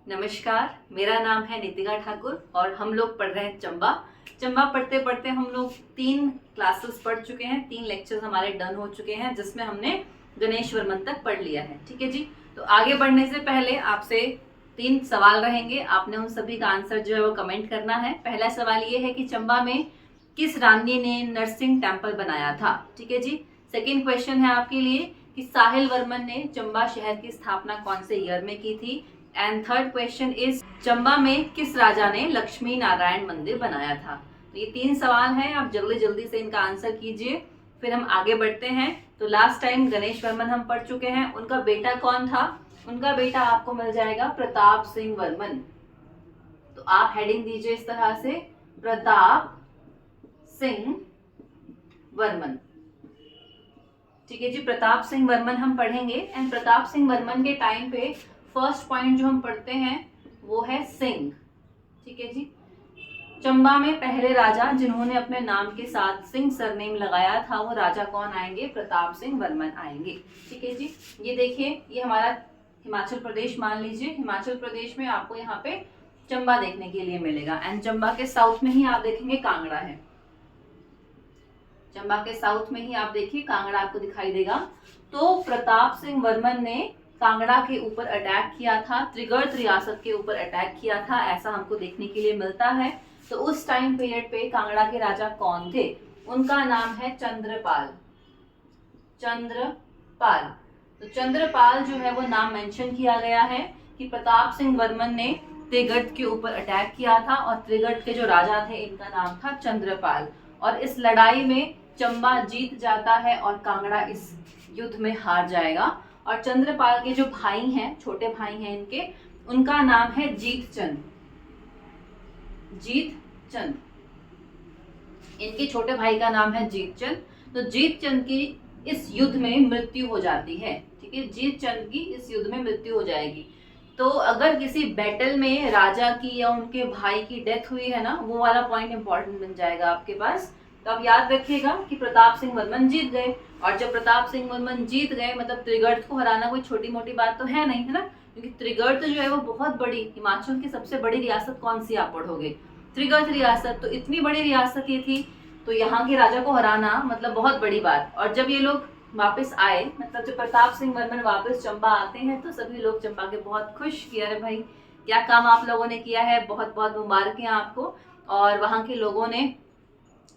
नमस्कार, मेरा नाम है नितिका ठाकुर और हम लोग पढ़ रहे हैं चंबा। चंबा पढ़ते पढ़ते हम लोग 3 क्लासेस पढ़ चुके हैं, 3 लेक्चर्स हमारे डन हो चुके हैं, जिसमें हमने गणेश वर्मन तक पढ़ लिया है। ठीक है जी। तो आगे बढ़ने से पहले आपसे 3 सवाल रहेंगे, आपने उन सभी का आंसर जो है वो कमेंट करना है। पहला सवाल ये है कि चंबा में किस रानी ने नरसिंह टेम्पल बनाया था। ठीक है जी। सेकेंड क्वेश्चन है आपके लिए कि साहिल वर्मन ने चंबा शहर की स्थापना कौन से ईयर में की थी। And third question is Chamba में किस राजा ने लक्ष्मी नारायण मंदिर बनाया था। तो ये 3 सवाल हैं, आप जल्दी जल्दी से इनका आंसर कीजिए, फिर हम आगे बढ़ते हैं। तो लास्ट टाइम गणेश वर्मन हम पढ़ चुके हैं, उनका बेटा कौन था। उनका बेटा आपको मिल जाएगा प्रताप सिंह वर्मन। तो आप हेडिंग दीजिए इस तरह से, प्रताप सिंह वर्मन। ठीक है जी, प्रताप सिंह वर्मन हम पढ़ेंगे। एंड प्रताप सिंह वर्मन के टाइम पे फर्स्ट पॉइंट जो हम पढ़ते हैं वो है सिंह। ठीक है जी। चंबा में पहले राजा जिन्होंने अपने नाम के साथ सिंह सरनेम लगाया था वो राजा कौन आएंगे, प्रताप सिंह वर्मन आएंगे। ठीक है जी। ये देखिए, ये हमारा हिमाचल प्रदेश मान लीजिए। हिमाचल प्रदेश में आपको यहाँ पे चंबा देखने के लिए मिलेगा। एंड चंबा के साउथ में ही आप देखेंगे कांगड़ा है। चंबा के साउथ में ही आप देखिए कांगड़ा आपको दिखाई देगा। तो प्रताप सिंह वर्मन ने कांगड़ा के ऊपर अटैक किया था, त्रिगर्त रियासत के ऊपर अटैक किया था, ऐसा हमको देखने के लिए मिलता है। तो उस टाइम पीरियड पे कांगड़ा के राजा कौन थे, उनका नाम है चंद्रपाल। चंद्रपाल। तो चंद्रपाल जो है वो नाम मेंशन किया गया है कि प्रताप सिंह वर्मन ने त्रिगर्त के ऊपर अटैक किया था और त्रिगर्त के जो राजा थे इनका नाम था चंद्रपाल। और इस लड़ाई में चंबा जीत जाता है और कांगड़ा इस युद्ध में हार जाएगा। और चंद्रपाल के जो भाई हैं, छोटे भाई हैं इनके, उनका नाम है जीतचंद। जीतचंद, इनके छोटे भाई का नाम है जीतचंद। तो जीतचंद की इस युद्ध में मृत्यु हो जाती है। ठीक है, जीतचंद की इस युद्ध में मृत्यु हो जाएगी। तो अगर किसी बैटल में राजा की या उनके भाई की डेथ हुई है ना, वो वाला पॉइंट इंपॉर्टेंट बन जाएगा आपके पास। तो आप याद रखिएगा कि प्रताप सिंह वर्मन जीत गए। और जब प्रताप सिंह वर्मन जीत गए मतलब त्रिगर्त को हराना कोई छोटी मोटी बात तो है नहीं, है ना, क्योंकि त्रिगर्त जो है वो बहुत बड़ी, हिमाचल की सबसे बड़ी रियासत कौन सी आप पढ़ोगे, त्रिगर्त रियासत। तो इतनी बड़ी रियासत ये थी, तो यहाँ के राजा को हराना मतलब बहुत बड़ी बात। और जब ये लोग वापस आए, मतलब जब प्रताप सिंह वर्मन वापस चंबा आते हैं, तो सभी लोग चंबा के बहुत खुश कि अरे भाई क्या काम आप लोगों ने किया है, बहुत बहुत मुबारक आपको। और वहाँ के लोगों ने,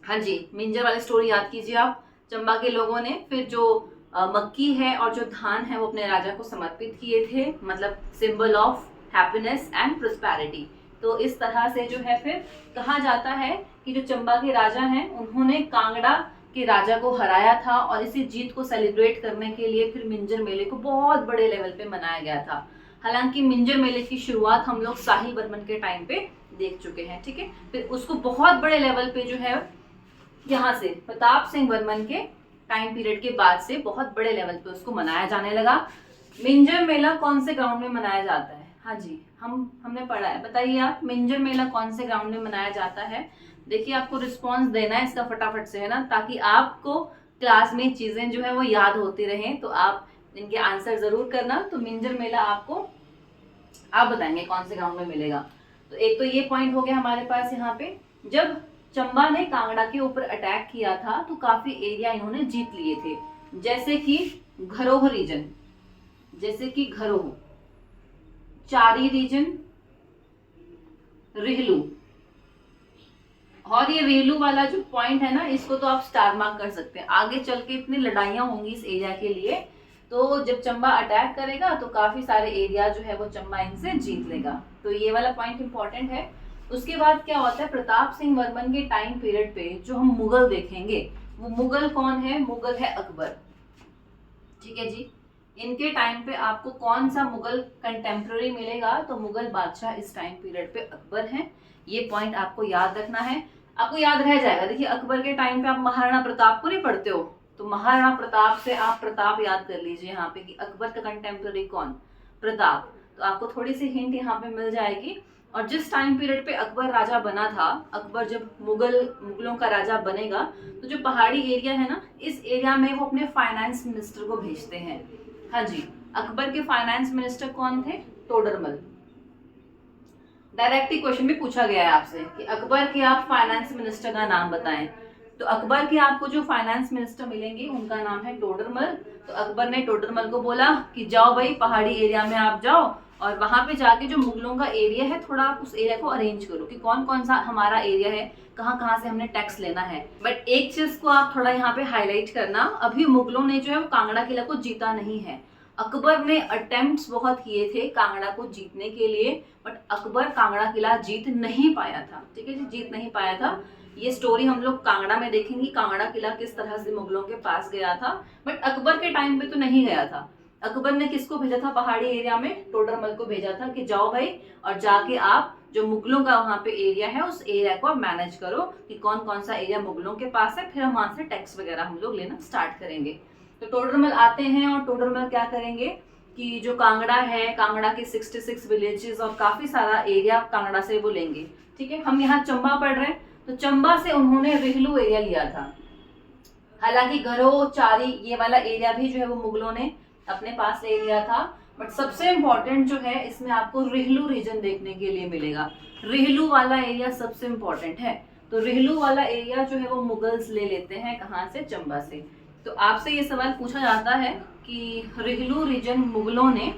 हाँ जी, मिंजर वाली स्टोरी याद कीजिए आप। चंबा के लोगों ने फिर जो मक्की है और जो धान है वो अपने राजा को समर्पित किए थे, मतलब symbol of happiness and prosperity. तो इस तरह से जो है फिर कहा जाता है कि जो चंबा के राजा हैं उन्होंने कांगड़ा के राजा को हराया था। और इसी जीत को सेलिब्रेट करने के लिए फिर मिंजर मेले को बहुत बड़े लेवल पे मनाया गया था। हालांकि मिंजर मेले की शुरुआत हम लोग साहिल वर्मन के टाइम पे देख चुके हैं। ठीक है, फिर उसको बहुत बड़े लेवल पे जो है यहाँ से प्रताप सिंह वर्मन के टाइम पीरियड के बाद से बहुत बड़े लेवल पे उसको मनाया जाने लगा। मिंजर मेला कौन से ग्राउंड में मनाया जाता है? हाँ जी, हमने पढ़ा है, बताइए आप, मिंजर मेला कौन से ग्राउंड में मनाया जाता है? देखिए आपको रिस्पॉन्स देना है इसका फटाफट से, है ना, ताकि आपको क्लास में चीजें जो है वो याद होती रहें। तो आप इनके आंसर जरूर करना। तो मिंजर मेला आपको आप बताएंगे कौन से ग्राउंड में मिलेगा। तो एक तो ये पॉइंट हो गया हमारे पास यहाँ पे। जब चंबा ने कांगड़ा के ऊपर अटैक किया था तो काफी एरिया इन्होंने जीत लिए थे, जैसे कि घरोह रीजन, जैसे कि घरोह, चारी रीजन, रिहलू। और ये रेलू वाला जो पॉइंट है ना, इसको तो आप स्टार मार्क कर सकते हैं। आगे चल के इतनी लड़ाइयां होंगी इस एरिया के लिए, तो जब चंबा अटैक करेगा तो काफी सारे एरिया जो है वो चंबा इनसे जीत लेगा। तो ये वाला पॉइंट इंपॉर्टेंट है। उसके बाद क्या होता है, प्रताप सिंह वर्मन के टाइम पीरियड पे जो हम मुगल देखेंगे, वो मुगल कौन है? मुगल है अकबर। ठीक है जी। इनके टाइम पे आपको कौन सा मुगल कंटेम्प्रेरी मिलेगा? तो मुगल बादशाह इस टाइम पीरियड पे अकबर हैं। ये पॉइंट आपको याद रखना है, आपको याद रह जाएगा। देखिए अकबर के टाइम पे आप महाराणा प्रताप को नहीं पढ़ते हो, तो महाराणा प्रताप से आप प्रताप याद कर लीजिए यहाँ पे कि अकबर का कंटेम्प्रेरी कौन? प्रताप। तो आपको थोड़ी सी हिंट यहाँ पे मिल जाएगी। और जिस टाइम पीरियड पे अकबर राजा बना था, अकबर जब मुगलों का राजा बनेगा, तो जो पहाड़ी एरिया है ना, इस एरिया में वो अपने फाइनेंस मिनिस्टर को भेजते हैं। हाँ जी, अकबर के फाइनेंस मिनिस्टर कौन थे? टोडरमल। डायरेक्ट ही क्वेश्चन भी पूछा गया है आपसे कि अकबर के आप फाइनेंस मिनिस्टर का नाम बताएं। तो अकबर के आपको जो फाइनेंस मिनिस्टर मिलेंगे उनका नाम है टोडरमल। तो अकबर ने टोडरमल को बोला कि जाओ भाई पहाड़ी एरिया में आप जाओ और वहां पे जाके जो मुगलों का एरिया है थोड़ा आप उस एरिया को अरेंज करो कि कौन कौन सा हमारा एरिया है, कहाँ कहाँ से हमने टैक्स लेना है। बट एक चीज को आप थोड़ा यहाँ पे हाईलाइट करना, अभी मुगलों ने जो है वो कांगड़ा किला को जीता नहीं है। अकबर ने अटेम्प्ट्स बहुत किए थे कांगड़ा को जीतने के लिए, बट अकबर कांगड़ा किला जीत नहीं पाया था। ठीक है जी, जीत नहीं पाया था। ये स्टोरी हम लोग कांगड़ा में देखेंगे, कांगड़ा किला किस तरह से मुगलों के पास गया था, बट अकबर के टाइम पे तो नहीं गया था। अकबर ने किसको भेजा था पहाड़ी एरिया में? टोडरमल को भेजा था कि जाओ भाई और जाके आप जो मुगलों का वहां पे एरिया है उस एरिया को आप मैनेज करो कि कौन कौन सा एरिया मुगलों के पास है, फिर हम वहां से टैक्स वगैरह हम लोग लेना स्टार्ट करेंगे। तो टोडरमल आते हैं और टोडरमल क्या करेंगे कि जो कांगड़ा है, कांगड़ा के 66 विलेजेस और काफी सारा एरिया कांगड़ा से वो लेंगे। ठीक है, हम यहाँ चंबा पढ़ रहे हैं तो चंबा से उन्होंने रिहलू एरिया लिया था। हालांकि घरो चारी ये वाला एरिया भी जो है वो मुगलों ने अपने पास ले लिया था, बट सबसे इम्पोर्टेंट जो है इसमें आपको रिहलू रीजन देखने के लिए मिलेगा। रिहलू वाला एरिया सबसे इम्पोर्टेंट है। तो रिहलू वाला एरिया जो है वो मुगल्स ले लेते हैं, कहाँ से? चंबा से। तो आपसे ये सवाल पूछा जाता है कि रिहलू रीजन मुगलों ने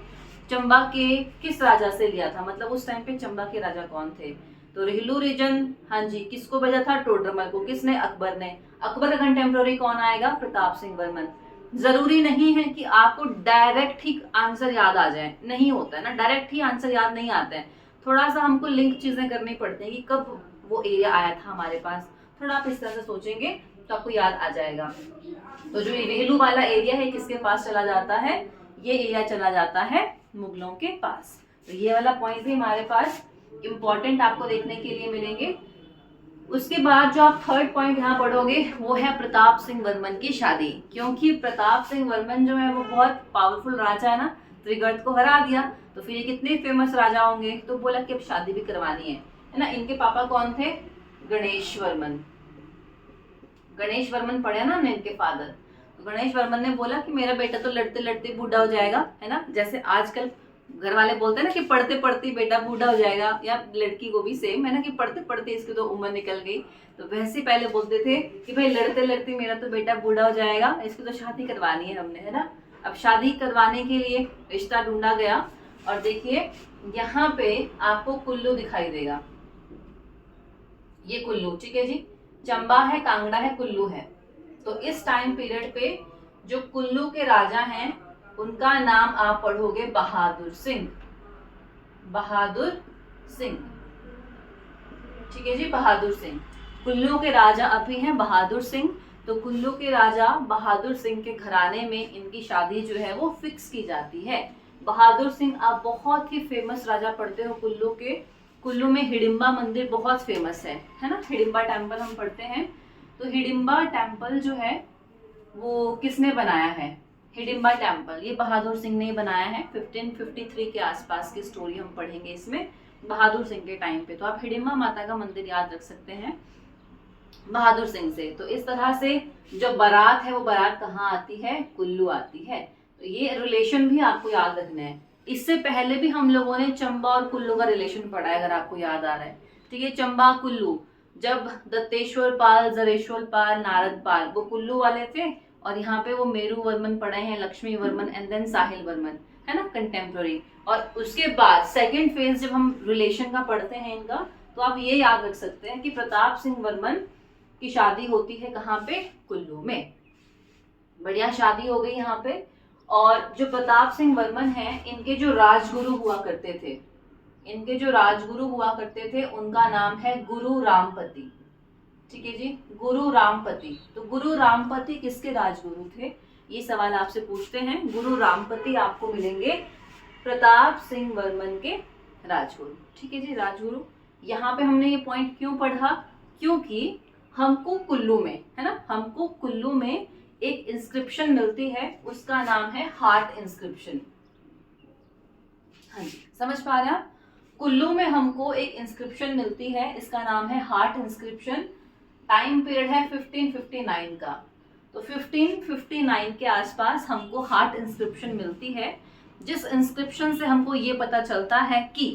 चंबा के किस राजा से लिया था, मतलब उस टाइम पे चंबा के राजा कौन थे? तो रिहलू रीजन, हाँ जी, किसको भेजा था? टोडरमल को। किसने? अकबर ने। अकबर का कंटेम्प्रेरी कौन आएगा? प्रताप सिंह वर्मन। जरूरी नहीं है कि आपको डायरेक्ट ही आंसर याद आ जाए, नहीं होता है ना, डायरेक्ट ही आंसर याद नहीं आता है। थोड़ा सा हमको लिंक चीजें करनी पड़ती है कि कब वो एरिया आया था हमारे पास। थोड़ा आप इस तरह से सोचेंगे तो आपको याद आ जाएगा। तो जो रेलू वाला एरिया है किसके पास चला जाता है? ये एरिया चला जाता है मुगलों के पास। तो ये वाला पॉइंट भी हमारे पास इंपॉर्टेंट आपको देखने के लिए मिलेंगे। उसके बाद जो आप थर्ड पॉइंट यहाँ पढ़ोगे वो है प्रताप सिंह वर्मन की शादी, क्योंकि प्रताप सिंह वर्मन जो है वो बहुत पावरफुल राजा है ना, त्रिगर्त को हरा दिया, तो फिर ये कितने फेमस राजा होंगे, तो बोला कि अब शादी भी करवानी है ना। इनके पापा कौन थे? गणेश वर्मन। गणेश वर्मन पढ़े ना हमने इनके फादर। तो गणेश वर्मन ने बोला कि मेरा बेटा तो लड़ते लड़ते बूढ़ा हो जाएगा, है ना, जैसे आजकल घर वाले बोलते हैं ना कि पढ़ते पढ़ते बेटा बूढ़ा हो जाएगा, या लड़की को भी सेम है ना कि पढ़ते पढ़ते इसकी तो उम्र निकल गई। तो वैसे पहले बोलते थे कि भाई लड़ते लड़ते मेरा तो बेटा बूढ़ा हो जाएगा, इसकी तो शादी करवानी है हमने, है ना। अब शादी करवाने के लिए रिश्ता ढूंढा गया और देखिए यहाँ पे आपको कुल्लू दिखाई देगा, ये कुल्लू, ठीक है जी। चंबा है, कांगड़ा है, कुल्लू है। तो इस टाइम पीरियड पे जो कुल्लू के राजा हैं उनका नाम आप पढ़ोगे बहादुर सिंह। बहादुर सिंह, ठीक है जी, बहादुर सिंह। कुल्लू के राजा अभी हैं बहादुर सिंह। तो कुल्लू के राजा बहादुर सिंह के घराने में इनकी शादी जो है वो फिक्स की जाती है। बहादुर सिंह आप बहुत ही फेमस राजा पढ़ते हो कुल्लू के। कुल्लू में हिडिंबा मंदिर बहुत फेमस है ना, हिडिंबा टेम्पल हम पढ़ते हैं। तो हिडिंबा टेम्पल जो है वो किसने बनाया है? हिडिंबा टेम्पल ये बहादुर सिंह ने बनाया है। 1553 के आसपास की स्टोरी हम पढ़ेंगे इसमें, बहादुर सिंह के टाइम पे। तो आप हिडिंबा माता का मंदिर याद रख सकते हैं बहादुर सिंह से। तो इस तरह से जो बारात है वो बारात कहाँ आती है? कुल्लू आती है। तो ये रिलेशन भी आपको याद रखना है। इससे पहले भी हम लोगों ने चंबा और कुल्लू का रिलेशन पढ़ा है, अगर आपको याद आ रहा है। ठीक है, चंबा कुल्लू, जब दत्तेश्वर पाल, जरेश्वर पाल, नारद पाल वो कुल्लू वाले थे, और यहाँ पे वो मेरू वर्मन पढ़े हैं, लक्ष्मी वर्मन एंड देन साहिल वर्मन, है ना, कंटेम्प्रेरी। और उसके बाद सेकेंड फेज जब हम रिलेशन का पढ़ते हैं इनका, तो आप ये याद रख सकते हैं कि प्रताप सिंह वर्मन की शादी होती है कहाँ पे? कुल्लू में। बढ़िया शादी हो गई यहाँ पे। और जो प्रताप सिंह वर्मन हैं इनके जो राजगुरु हुआ करते थे, इनके जो राजगुरु हुआ करते थे उनका नाम है गुरु रामपति। ठीक है जी, गुरु रामपति। तो गुरु रामपति किसके राजगुरु थे? ये सवाल आपसे पूछते हैं। गुरु रामपति आपको मिलेंगे प्रताप सिंह वर्मन के राजगुरु। ठीक है जी, राजगुरु। यहाँ पे हमने ये पॉइंट क्यों पढ़ा? क्योंकि हमको कुल्लू में, है ना, हमको कुल्लू में एक इंस्क्रिप्शन मिलती है, उसका नाम है हार्ट इंस्क्रिप्शन। हाँ जी, समझ पा रहे हैं आप? कुल्लू में हमको एक इंस्क्रिप्शन मिलती है, इसका नाम है हार्ट इंस्क्रिप्शन। टाइम पीरियड है 1559 का। तो 1559 के आसपास हमको हार्ट इंस्क्रिप्शन मिलती है, जिस इंस्क्रिप्शन से हमको ये पता चलता है कि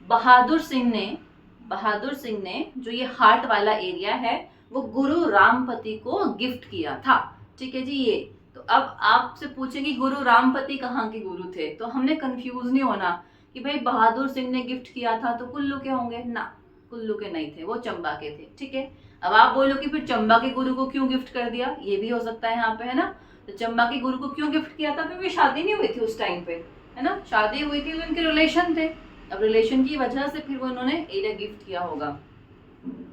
बहादुर सिंह ने जो ये हार्ट वाला एरिया है वो गुरु रामपति को गिफ्ट किया था। ठीक है जी। ये तो अब आपसे पूछेंगे गुरु रामपति कहाँ के गुरु थे, तो हमने कंफ्यूज नहीं होना कि भाई बहादुर सिंह ने गिफ्ट किया था तो कुल्लू के होंगे ना, कुल्लू के नहीं थे, वो चंबा के थे। ठीक है। अब आप बोलो कि फिर चंबा के गुरु को क्यों गिफ्ट कर दिया, ये भी हो सकता है यहाँ पे, है ना। तो चंबा के गुरु को क्यों गिफ्ट किया था, क्योंकि शादी नहीं हुई थी उस टाइम पे, है ना, शादी हुई थी तो इनके रिलेशन थे, अब रिलेशन की वजह से फिर वो उन्होंने एरिया गिफ्ट किया होगा।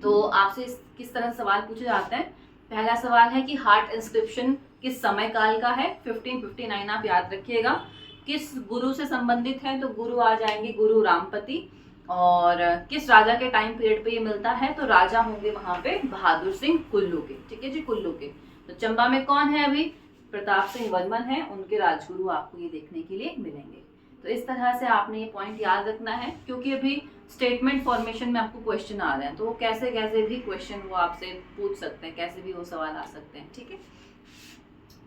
तो आपसे किस तरह सवाल पूछे जाते हैं। पहला सवाल है कि हार्ट इंस्क्रिप्शन किस समय काल का है, 1559 आप याद रखिएगा। किस गुरु से संबंधित है, तो गुरु आ जाएंगे गुरु रामपति। और किस राजा के टाइम पीरियड पे ये मिलता है, तो राजा होंगे वहां पे बहादुर सिंह कुल्लू के। ठीक है जी, कुल्लू के। तो चंबा में कौन है अभी, प्रताप सिंह वर्मन है, उनके राजगुरु आपको ये देखने के लिए मिलेंगे। तो इस तरह से आपने ये पॉइंट याद रखना है, क्योंकि अभी स्टेटमेंट फॉर्मेशन में आपको क्वेश्चन आ रहे हैं, तो वो कैसे कैसे भी क्वेश्चन वो आपसे पूछ सकते हैं, कैसे भी वो सवाल आ सकते हैं। ठीक है,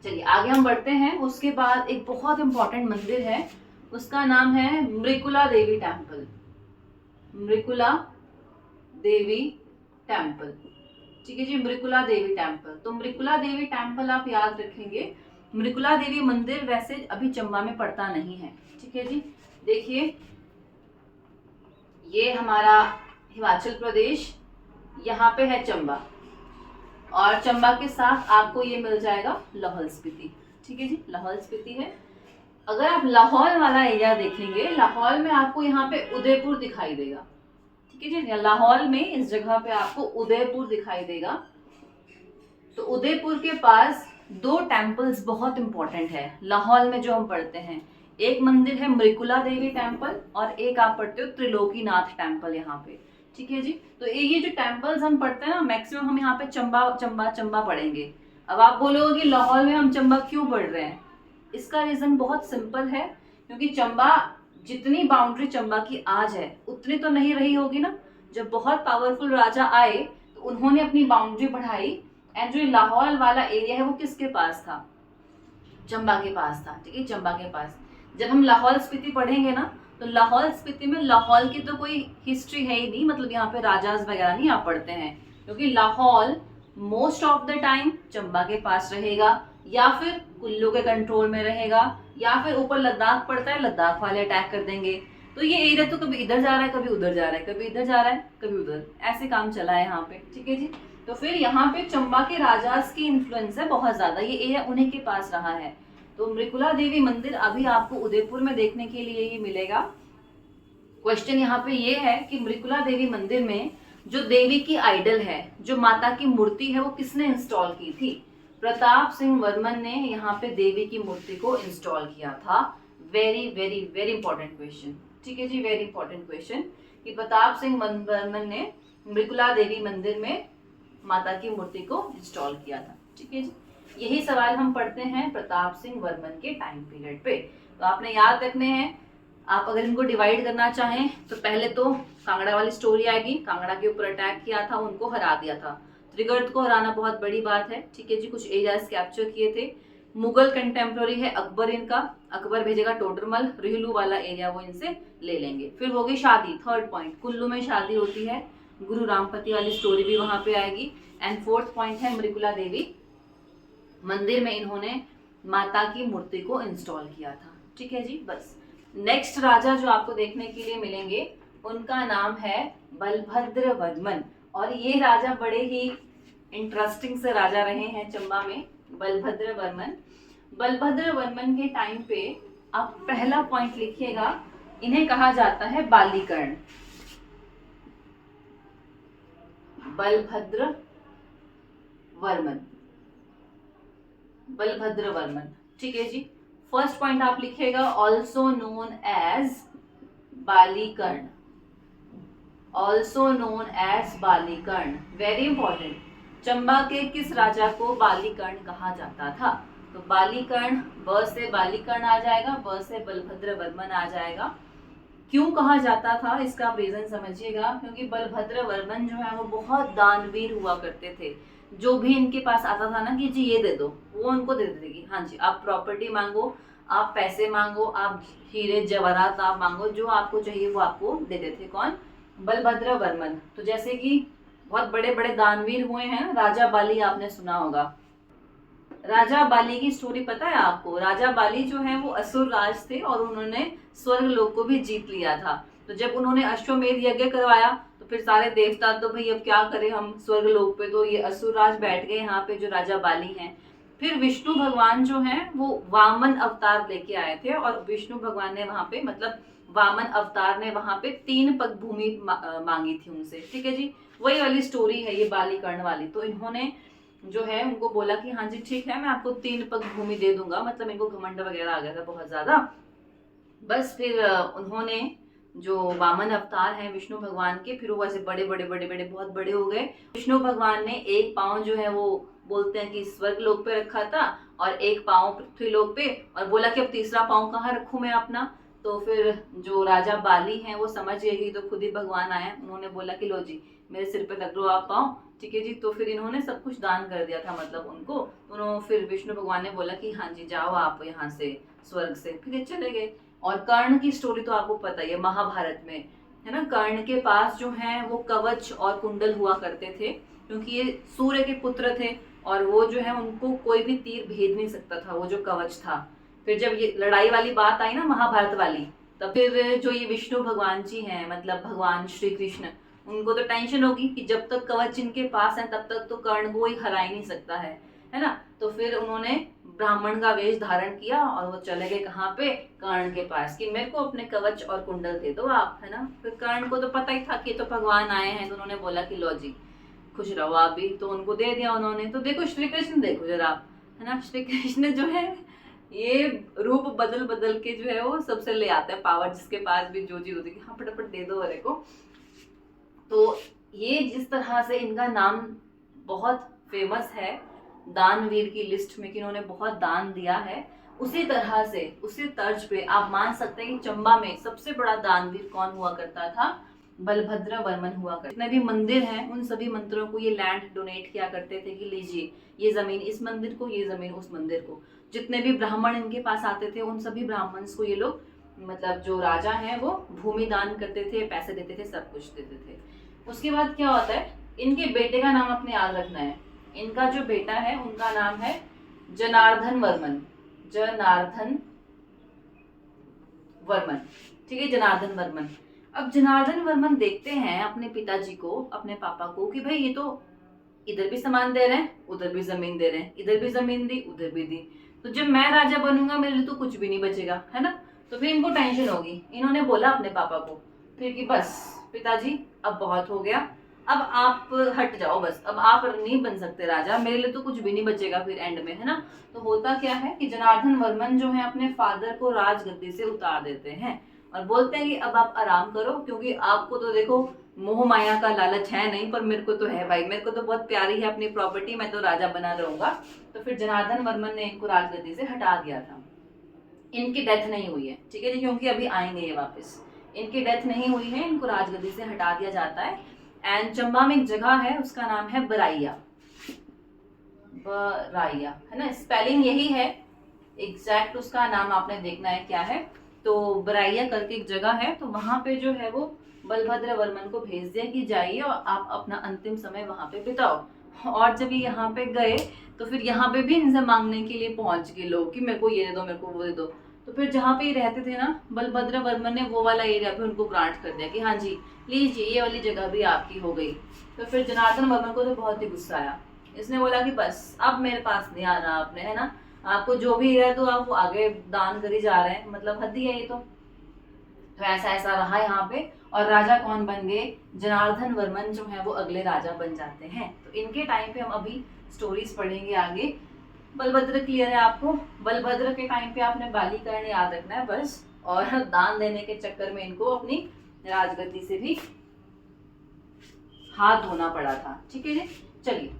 चलिए आगे हम बढ़ते हैं। उसके बाद एक बहुत इंपॉर्टेंट मंदिर है, उसका नाम है मृकुला देवी टेम्पल। मृकुला देवी टेम्पल। ठीक है जी, मृकुला देवी टेम्पल। तो मृकुला देवी टेम्पल आप याद रखेंगे। मृकुला देवी मंदिर वैसे अभी चंबा में पड़ता नहीं है। ठीक है जी, देखिए ये हमारा हिमाचल प्रदेश, यहाँ पे है चंबा, और चंबा के साथ आपको ये मिल जाएगा लाहौल स्पीति। ठीक है जी, लाहौल स्पीति है। अगर आप लाहौल वाला एरिया देखेंगे, लाहौल में आपको यहाँ पे उदयपुर दिखाई देगा। ठीक है जी, लाहौल में इस जगह पे आपको उदयपुर दिखाई देगा। तो उदयपुर के पास दो टेम्पल्स बहुत इंपॉर्टेंट है लाहौल में जो हम पढ़ते हैं। एक मंदिर है मृकुला देवी टेम्पल, और एक आप पढ़ते हो त्रिलोकीनाथ टेम्पल यहाँ पे। ठीक है जी, तो ये जो टेम्पल्स हम पढ़ते हैं ना, मैक्सिमम हम यहाँ पे चंबा चंबा चंबा पढ़ेंगे। अब आप बोलोगे कि लाहौल में हम चंबा क्यों पढ़ रहे हैं, इसका रीजन बहुत सिंपल है, क्योंकि चंबा जितनी बाउंड्री चंबा की आज है उतनी तो नहीं रही होगी ना। जब बहुत पावरफुल राजा आए तो उन्होंने अपनी बाउंड्री बढ़ाई, एंड जो लाहौल वाला एरिया है वो किसके पास था, चंबा के पास था। ठीक है, चंबा के पास। जब हम लाहौल स्पीति पढ़ेंगे ना, तो लाहौल स्पीति में लाहौल की तो कोई हिस्ट्री है ही नहीं, मतलब यहाँ पे राजाज वगैरह नहीं आप पढ़ते हैं, क्योंकि Lahaul most of the time Chamba के पास रहेगा, या फिर कुल्लू के कंट्रोल में रहेगा, या फिर ऊपर लद्दाख पड़ता है, लद्दाख वाले अटैक कर देंगे। तो ये एरिया तो कभी इधर जा रहा है, कभी उधर जा रहा है, कभी इधर जा रहा है, कभी उधर, ऐसे काम चला है यहाँ पे। ठीक है जी, तो फिर यहाँ पे चंबा के राजास की इन्फ्लुएंस है बहुत ज्यादा, ये एरिया उन्हीं के पास रहा है। तो मृकुला देवी मंदिर अभी आपको उदयपुर में देखने के लिए ही मिलेगा। क्वेश्चन यहाँ पे ये है कि मृकुला देवी मंदिर में जो देवी की आइडल है, जो माता की मूर्ति है, वो किसने इंस्टॉल की थी, प्रताप सिंह वर्मन ने यहाँ पे देवी की मूर्ति को इंस्टॉल किया था। Very very very important question. ठीक है जी, वेरी इंपॉर्टेंट क्वेश्चन कि प्रताप सिंह वर्मन ने मृकुला देवी मंदिर में माता की मूर्ति को इंस्टॉल किया था। ठीक है जी, यही सवाल हम पढ़ते हैं प्रताप सिंह वर्मन के टाइम पीरियड पे, तो आपने याद रखने हैं। आप अगर इनको डिवाइड करना चाहें तो पहले तो कांगड़ा वाली स्टोरी आएगी, कांगड़ा के ऊपर अटैक किया था, उनको हरा दिया था। त्रिगर्त को हराना बहुत बड़ी बात है। ठीक है जी, कुछ एरियाज कैप्चर किए थे। मुगल कंटेम्प्रोरी है अकबर, इनका अकबर भेजेगा टोडरमल, रिहलू वाला एरिया वो इनसे ले लेंगे। फिर होगी शादी, थर्ड पॉइंट, कुल्लू में शादी होती है, गुरु रामपति वाली स्टोरी भी वहां पे आएगी। एंड फोर्थ पॉइंट है मृकुला देवी मंदिर में इन्होंने माता की मूर्ति को इंस्टॉल किया था। ठीक है जी, बस। नेक्स्ट राजा जो आपको देखने के लिए मिलेंगे उनका नाम है बलभद्र वर्मन, और ये राजा बड़े ही इंटरेस्टिंग से राजा रहे हैं चंबा में। बलभद्र वर्मन, बलभद्र वर्मन के टाइम पे आप पहला पॉइंट लिखिएगा, इन्हें कहा जाता है बालीकर्ण। बलभद्र वर्मन, बलभद्र वर्मन। ठीक है जी, फर्स्ट पॉइंट आप लिखिएगा also known as Balikarn, also known as Balikarn, very important. Chamba के किस राजा को बालीकर्ण कहा जाता था, तो बालीकर्ण, ब से बालीकर्ण आ जाएगा, ब से बलभद्र वर्मन आ जाएगा। क्यों कहा जाता था इसका आप रीजन समझिएगा, क्योंकि बलभद्र वर्मन जो है वो बहुत दानवीर हुआ करते थे। जो भी इनके पास आता था ना कि जी ये दे दो, वो उनको दे देगी। हाँ जी, आप प्रॉपर्टी मांगो, आप पैसे मांगो, आप हीरे जवाहरात आप मांगो, जो आपको चाहिए वो आपको देते थे। कौन? बलभद्र वर्मन। तो जैसे कि बहुत बड़े बड़े दानवीर हुए हैं, राजा बाली आपने सुना होगा। राजा बाली की स्टोरी पता है आपको? राजा बाली जो है वो असुर राज थे और उन्होंने स्वर्ग लोक को भी जीत लिया था। तो जब उन्होंने अश्वमेध यज्ञ करवाया तो फिर सारे देवता तो भाई अब क्या करें हम स्वर्ग लोक पे, तो ये असुर राज बैठ गए यहाँ पे जो राजा बाली हैं। फिर विष्णु भगवान जो हैं वो वामन अवतार लेके आए थे और विष्णु भगवान ने वहां पे मतलब वामन अवतार ने वहां पे 3 पग भूमि मांगी थी उनसे। ठीक है जी, वही वाली स्टोरी है ये बाली कर्ण वाली। तो इन्होंने जो है उनको बोला कि हाँ जी ठीक है मैं आपको 3 पग भूमि दे दूंगा, मतलब इनको घमंड वगैरह आ गया था बहुत ज्यादा। बस फिर उन्होंने जो वामन अवतार हैं विष्णु भगवान के, फिर वो ऐसे बड़े बड़े बड़े बड़े बहुत बड़े हो गए। विष्णु भगवान ने एक पाँव जो है वो बोलते हैं कि स्वर्ग लोक पे रखा था और एक पाँव पृथ्वी लोक पे, और बोला कि अब तीसरा पाँव कहाँ रखूं मैं अपना। तो फिर जो राजा बाली हैं वो समझ गए कि तो खुद ही भगवान आए, उन्होंने बोला कि लो जी मेरे सिर पे रख लो आप पाँव। ठीक है जी, तो फिर इन्होंने सब कुछ दान कर दिया था मतलब उनको। उन्होंने फिर विष्णु भगवान ने बोला कि हाँ जी जाओ आप यहाँ से स्वर्ग से, फिर ये चले गए। और कर्ण की स्टोरी तो आपको पता ही है महाभारत में, है ना। कर्ण के पास जो है वो कवच और कुंडल हुआ करते थे, क्योंकि ये सूर्य के पुत्र थे और वो जो है उनको कोई भी तीर भेद नहीं सकता था, वो जो कवच था। फिर जब ये लड़ाई वाली बात आई ना महाभारत वाली, तब फिर जो ये विष्णु भगवान जी हैं मतलब भगवान श्री कृष्ण, उनको तो टेंशन होगी कि जब तक कवच इनके पास है तब तक तो कर्ण को ही हरा ही नहीं सकता है ना। तो फिर उन्होंने ब्राह्मण का वेश धारण किया और वो चले गए कहाँ पे? कर्ण के पास, कि मेरे को अपने कवच और कुंडल दे दो आप, है ना। फिर कर्ण को तो पता ही था कि तो भगवान आए हैं, तो उन्होंने बोला कि लो जी खुश रहो आप भी, तो उनको दे दिया उन्होंने। तो देखो श्री कृष्ण देखो जरा, है ना, श्री कृष्ण जो है ये रूप बदल बदल के जो है वो सबसे ले आते हैं पावर, जिसके पास भी जो चीज होती है हाँ फटाफट दे दो अरे को। तो ये जिस तरह से इनका नाम बहुत फेमस है दानवीर की लिस्ट में कि इन्होंने बहुत दान दिया है, उसी तरह से उसी तर्ज पे आप मान सकते हैं कि चंबा में सबसे बड़ा दानवीर कौन हुआ करता था? बलभद्र वर्मन हुआ करते। जितने भी मंदिर हैं उन सभी मंदिरों को ये लैंड डोनेट किया करते थे कि लीजिए ये जमीन इस मंदिर को, ये जमीन उस मंदिर को। जितने भी ब्राह्मण इनके पास आते थे उन सभी ब्राह्मण्स को ये लोग मतलब जो राजा हैं वो भूमि दान करते थे, पैसे देते थे, सब कुछ देते थे। उसके बाद क्या होता है, इनके बेटे का नाम अपने याद रखना है। इनका जो बेटा है उनका नाम है जनार्दन वर्मन। जनार्दन वर्मन, ठीक है, जनार्दन वर्मन। अब जनार्दन वर्मन देखते हैं अपने पिताजी को, अपने पापा को, कि भाई ये तो इधर भी सामान दे रहे हैं, उधर भी जमीन दे रहे हैं, इधर भी जमीन दी, उधर भी दी, तो जब मैं राजा बनूंगा मेरे लिए तो कुछ भी नहीं बचेगा, है ना। तो फिर इनको टेंशन होगी। इन्होंने बोला अपने पापा को फिर कि बस पिताजी अब बहुत हो गया, अब आप हट जाओ, बस अब आप नहीं बन सकते राजा, मेरे लिए तो कुछ भी नहीं बचेगा फिर एंड में, है ना। तो होता क्या है कि जनार्दन वर्मन जो है अपने फादर को राजगद्दी से उतार देते हैं और बोलते हैं कि अब आप आराम करो, क्योंकि आपको तो देखो मोह माया का लालच है नहीं, पर मेरे को तो है भाई, मेरे को तो बहुत प्यारी है अपनी प्रॉपर्टी, मैं तो राजा बना रहूंगा। तो फिर जनार्दन वर्मन ने इनको राजगद्दी से हटा दिया था। इनकी डेथ नहीं हुई है, ठीक है जी, क्योंकि अभी आएंगे ये वापस। इनकी डेथ नहीं हुई है, इनको राजगद्दी से हटा दिया जाता है। एंड चंबा में एक जगह है उसका नाम है बराइया। बराइया, है ना, स्पेलिंग यही है, एग्जैक्ट उसका नाम आपने देखना है क्या है। तो बराइया करके एक जगह है, तो वहां पे जो है वो बलभद्र वर्मन को भेज दिया कि जाइए और आप अपना अंतिम समय वहां पे बिताओ। और जब ये यहाँ पे गए तो फिर यहाँ पे भी इनसे मांगने के लिए पहुंच गए लोग कि मेरे को ये दे दो, मेरे को वो दे दो। तो फिर जहाँ पे ये रहते थे ना बलभद्र वर्मन ने वो वाला एरिया भी उनको ग्रांट कर दिया कि हाँ जी लीजिए ये वाली जगह भी आपकी हो गई। तो फिर जनार्दन वर्मन को तो बहुत ही गुस्सा आया, इसने बोला कि बस अब मेरे पास नहीं आना आपने, है ना, आपको जो भी है तो आप वो आगे दान करी जा रहे हैं, मतलब हद ही है ये तो ऐसा ऐसा रहा यहाँ पे। और राजा कौन बन गए? जनार्दन वर्मन जो है वो अगले राजा बन जाते हैं। तो इनके टाइम पे हम अभी स्टोरीज पढ़ेंगे आगे। बलभद्र क्लियर है आपको? बलभद्र के टाइम पे आपने बालीकर्ण याद रखना है बस, और दान देने के चक्कर में इनको अपनी राजगद्दी से भी हाथ धोना पड़ा था। ठीक है जी, चलिए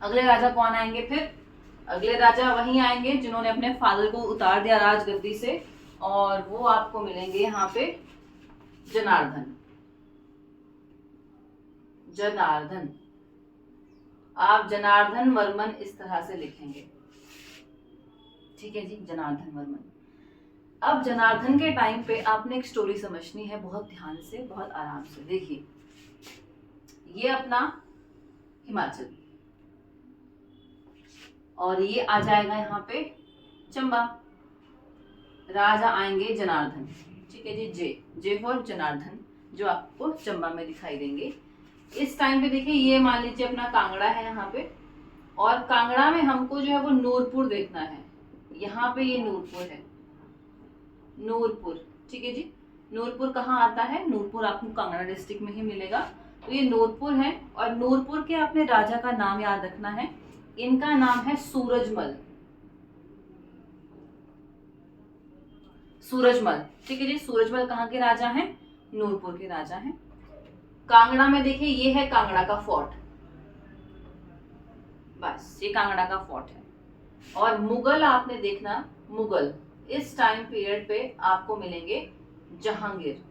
अगले राजा कौन आएंगे फिर? अगले राजा वही आएंगे जिन्होंने अपने फादर को उतार दिया राजगद्दी से, और वो आपको मिलेंगे यहाँ पे जनार्दन। जनार्दन, आप जनार्दन वर्मन इस तरह से लिखेंगे, ठीक है जी, जनार्दन वर्मन। अब जनार्दन के टाइम पे आपने एक स्टोरी समझनी है, बहुत ध्यान से, बहुत आराम से। देखिए, ये अपना हिमाचल और ये आ जाएगा यहाँ पे चंबा। राजा आएंगे जनार्दन, ठीक है जी, जे फॉर जनार्दन, जो आपको चंबा में दिखाई देंगे। इस टाइम पे देखिए, ये मान लीजिए अपना कांगड़ा है यहाँ पे, और कांगड़ा में हमको जो है वो नूरपुर देखना है। यहाँ पे ये नूरपुर है, नूरपुर, ठीक है जी। नूरपुर कहाँ आता है? नूरपुर आपको कांगड़ा डिस्ट्रिक्ट में ही मिलेगा। तो ये नूरपुर है, और नूरपुर के अपने राजा का नाम याद रखना है। इनका नाम है सूरजमल, सूरजमल, ठीक है जी। सूरजमल कहाँ के राजा हैं? नूरपुर के राजा हैं। कांगड़ा में देखिए, ये है कांगड़ा का फोर्ट, बस ये कांगड़ा का फोर्ट है। और मुगल आपने देखना, मुगल इस टाइम पीरियड पे आपको मिलेंगे जहांगीर,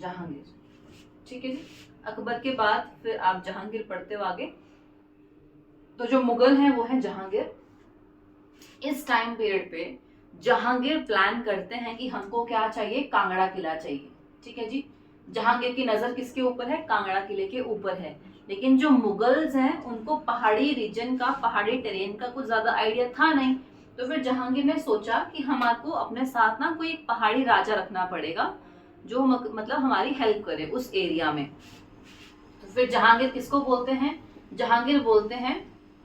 जहांगीर, ठीक है जी। अकबर के बाद फिर आप जहांगीर पढ़ते हो आगे। तो जो मुगल हैं वो है जहांगीर। इस टाइम पीरियड पे जहांगीर प्लान करते हैं कि हमको क्या चाहिए? कांगड़ा किला चाहिए, ठीक है जी। जहांगीर की नजर किसके ऊपर है? कांगड़ा किले के ऊपर है। लेकिन जो मुगल्स हैं उनको पहाड़ी रीजन का, पहाड़ी टेरेन का कुछ ज्यादा आइडिया था नहीं। तो फिर जहांगीर ने सोचा कि हमारे अपने साथ ना कोई एक पहाड़ी राजा रखना पड़ेगा जो मतलब हमारी हेल्प करे उस एरिया में। तो फिर जहांगीर किसको बोलते हैं? जहांगीर बोलते हैं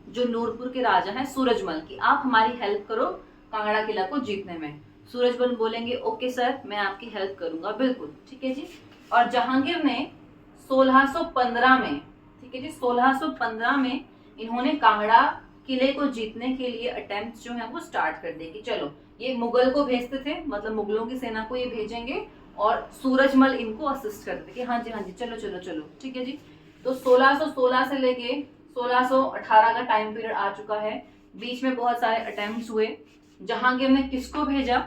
जो नूरपुर के राजा हैं सूरजमल की, आप हमारी हेल्प करो कांगड़ा किला को जीतने में। सूरजमल बोलेंगे ओके सर, मैं आपकी हेल्प करूंगा, बिल्कुल, ठीक है जी। और जहांगीर ने 1615 में, ठीक है जी, 1615 में इन्होंने कांगड़ा किले को जीतने के लिए अटेम्प्ट जो है वो स्टार्ट कर दिए कि चलो ये मुगल को भेजते थे, मतलब मुगलों की सेना को ये भेजेंगे, और सूरजमल इनको असिस्ट करते कि हाँ जी हाँ जी, चलो चलो चलो, ठीक है जी। तो 1616 से लेके 1618 का टाइम पीरियड आ चुका है। बीच में बहुत सारे अटेम्प्ट्स हुए। जहांगीर ने किसको भेजा,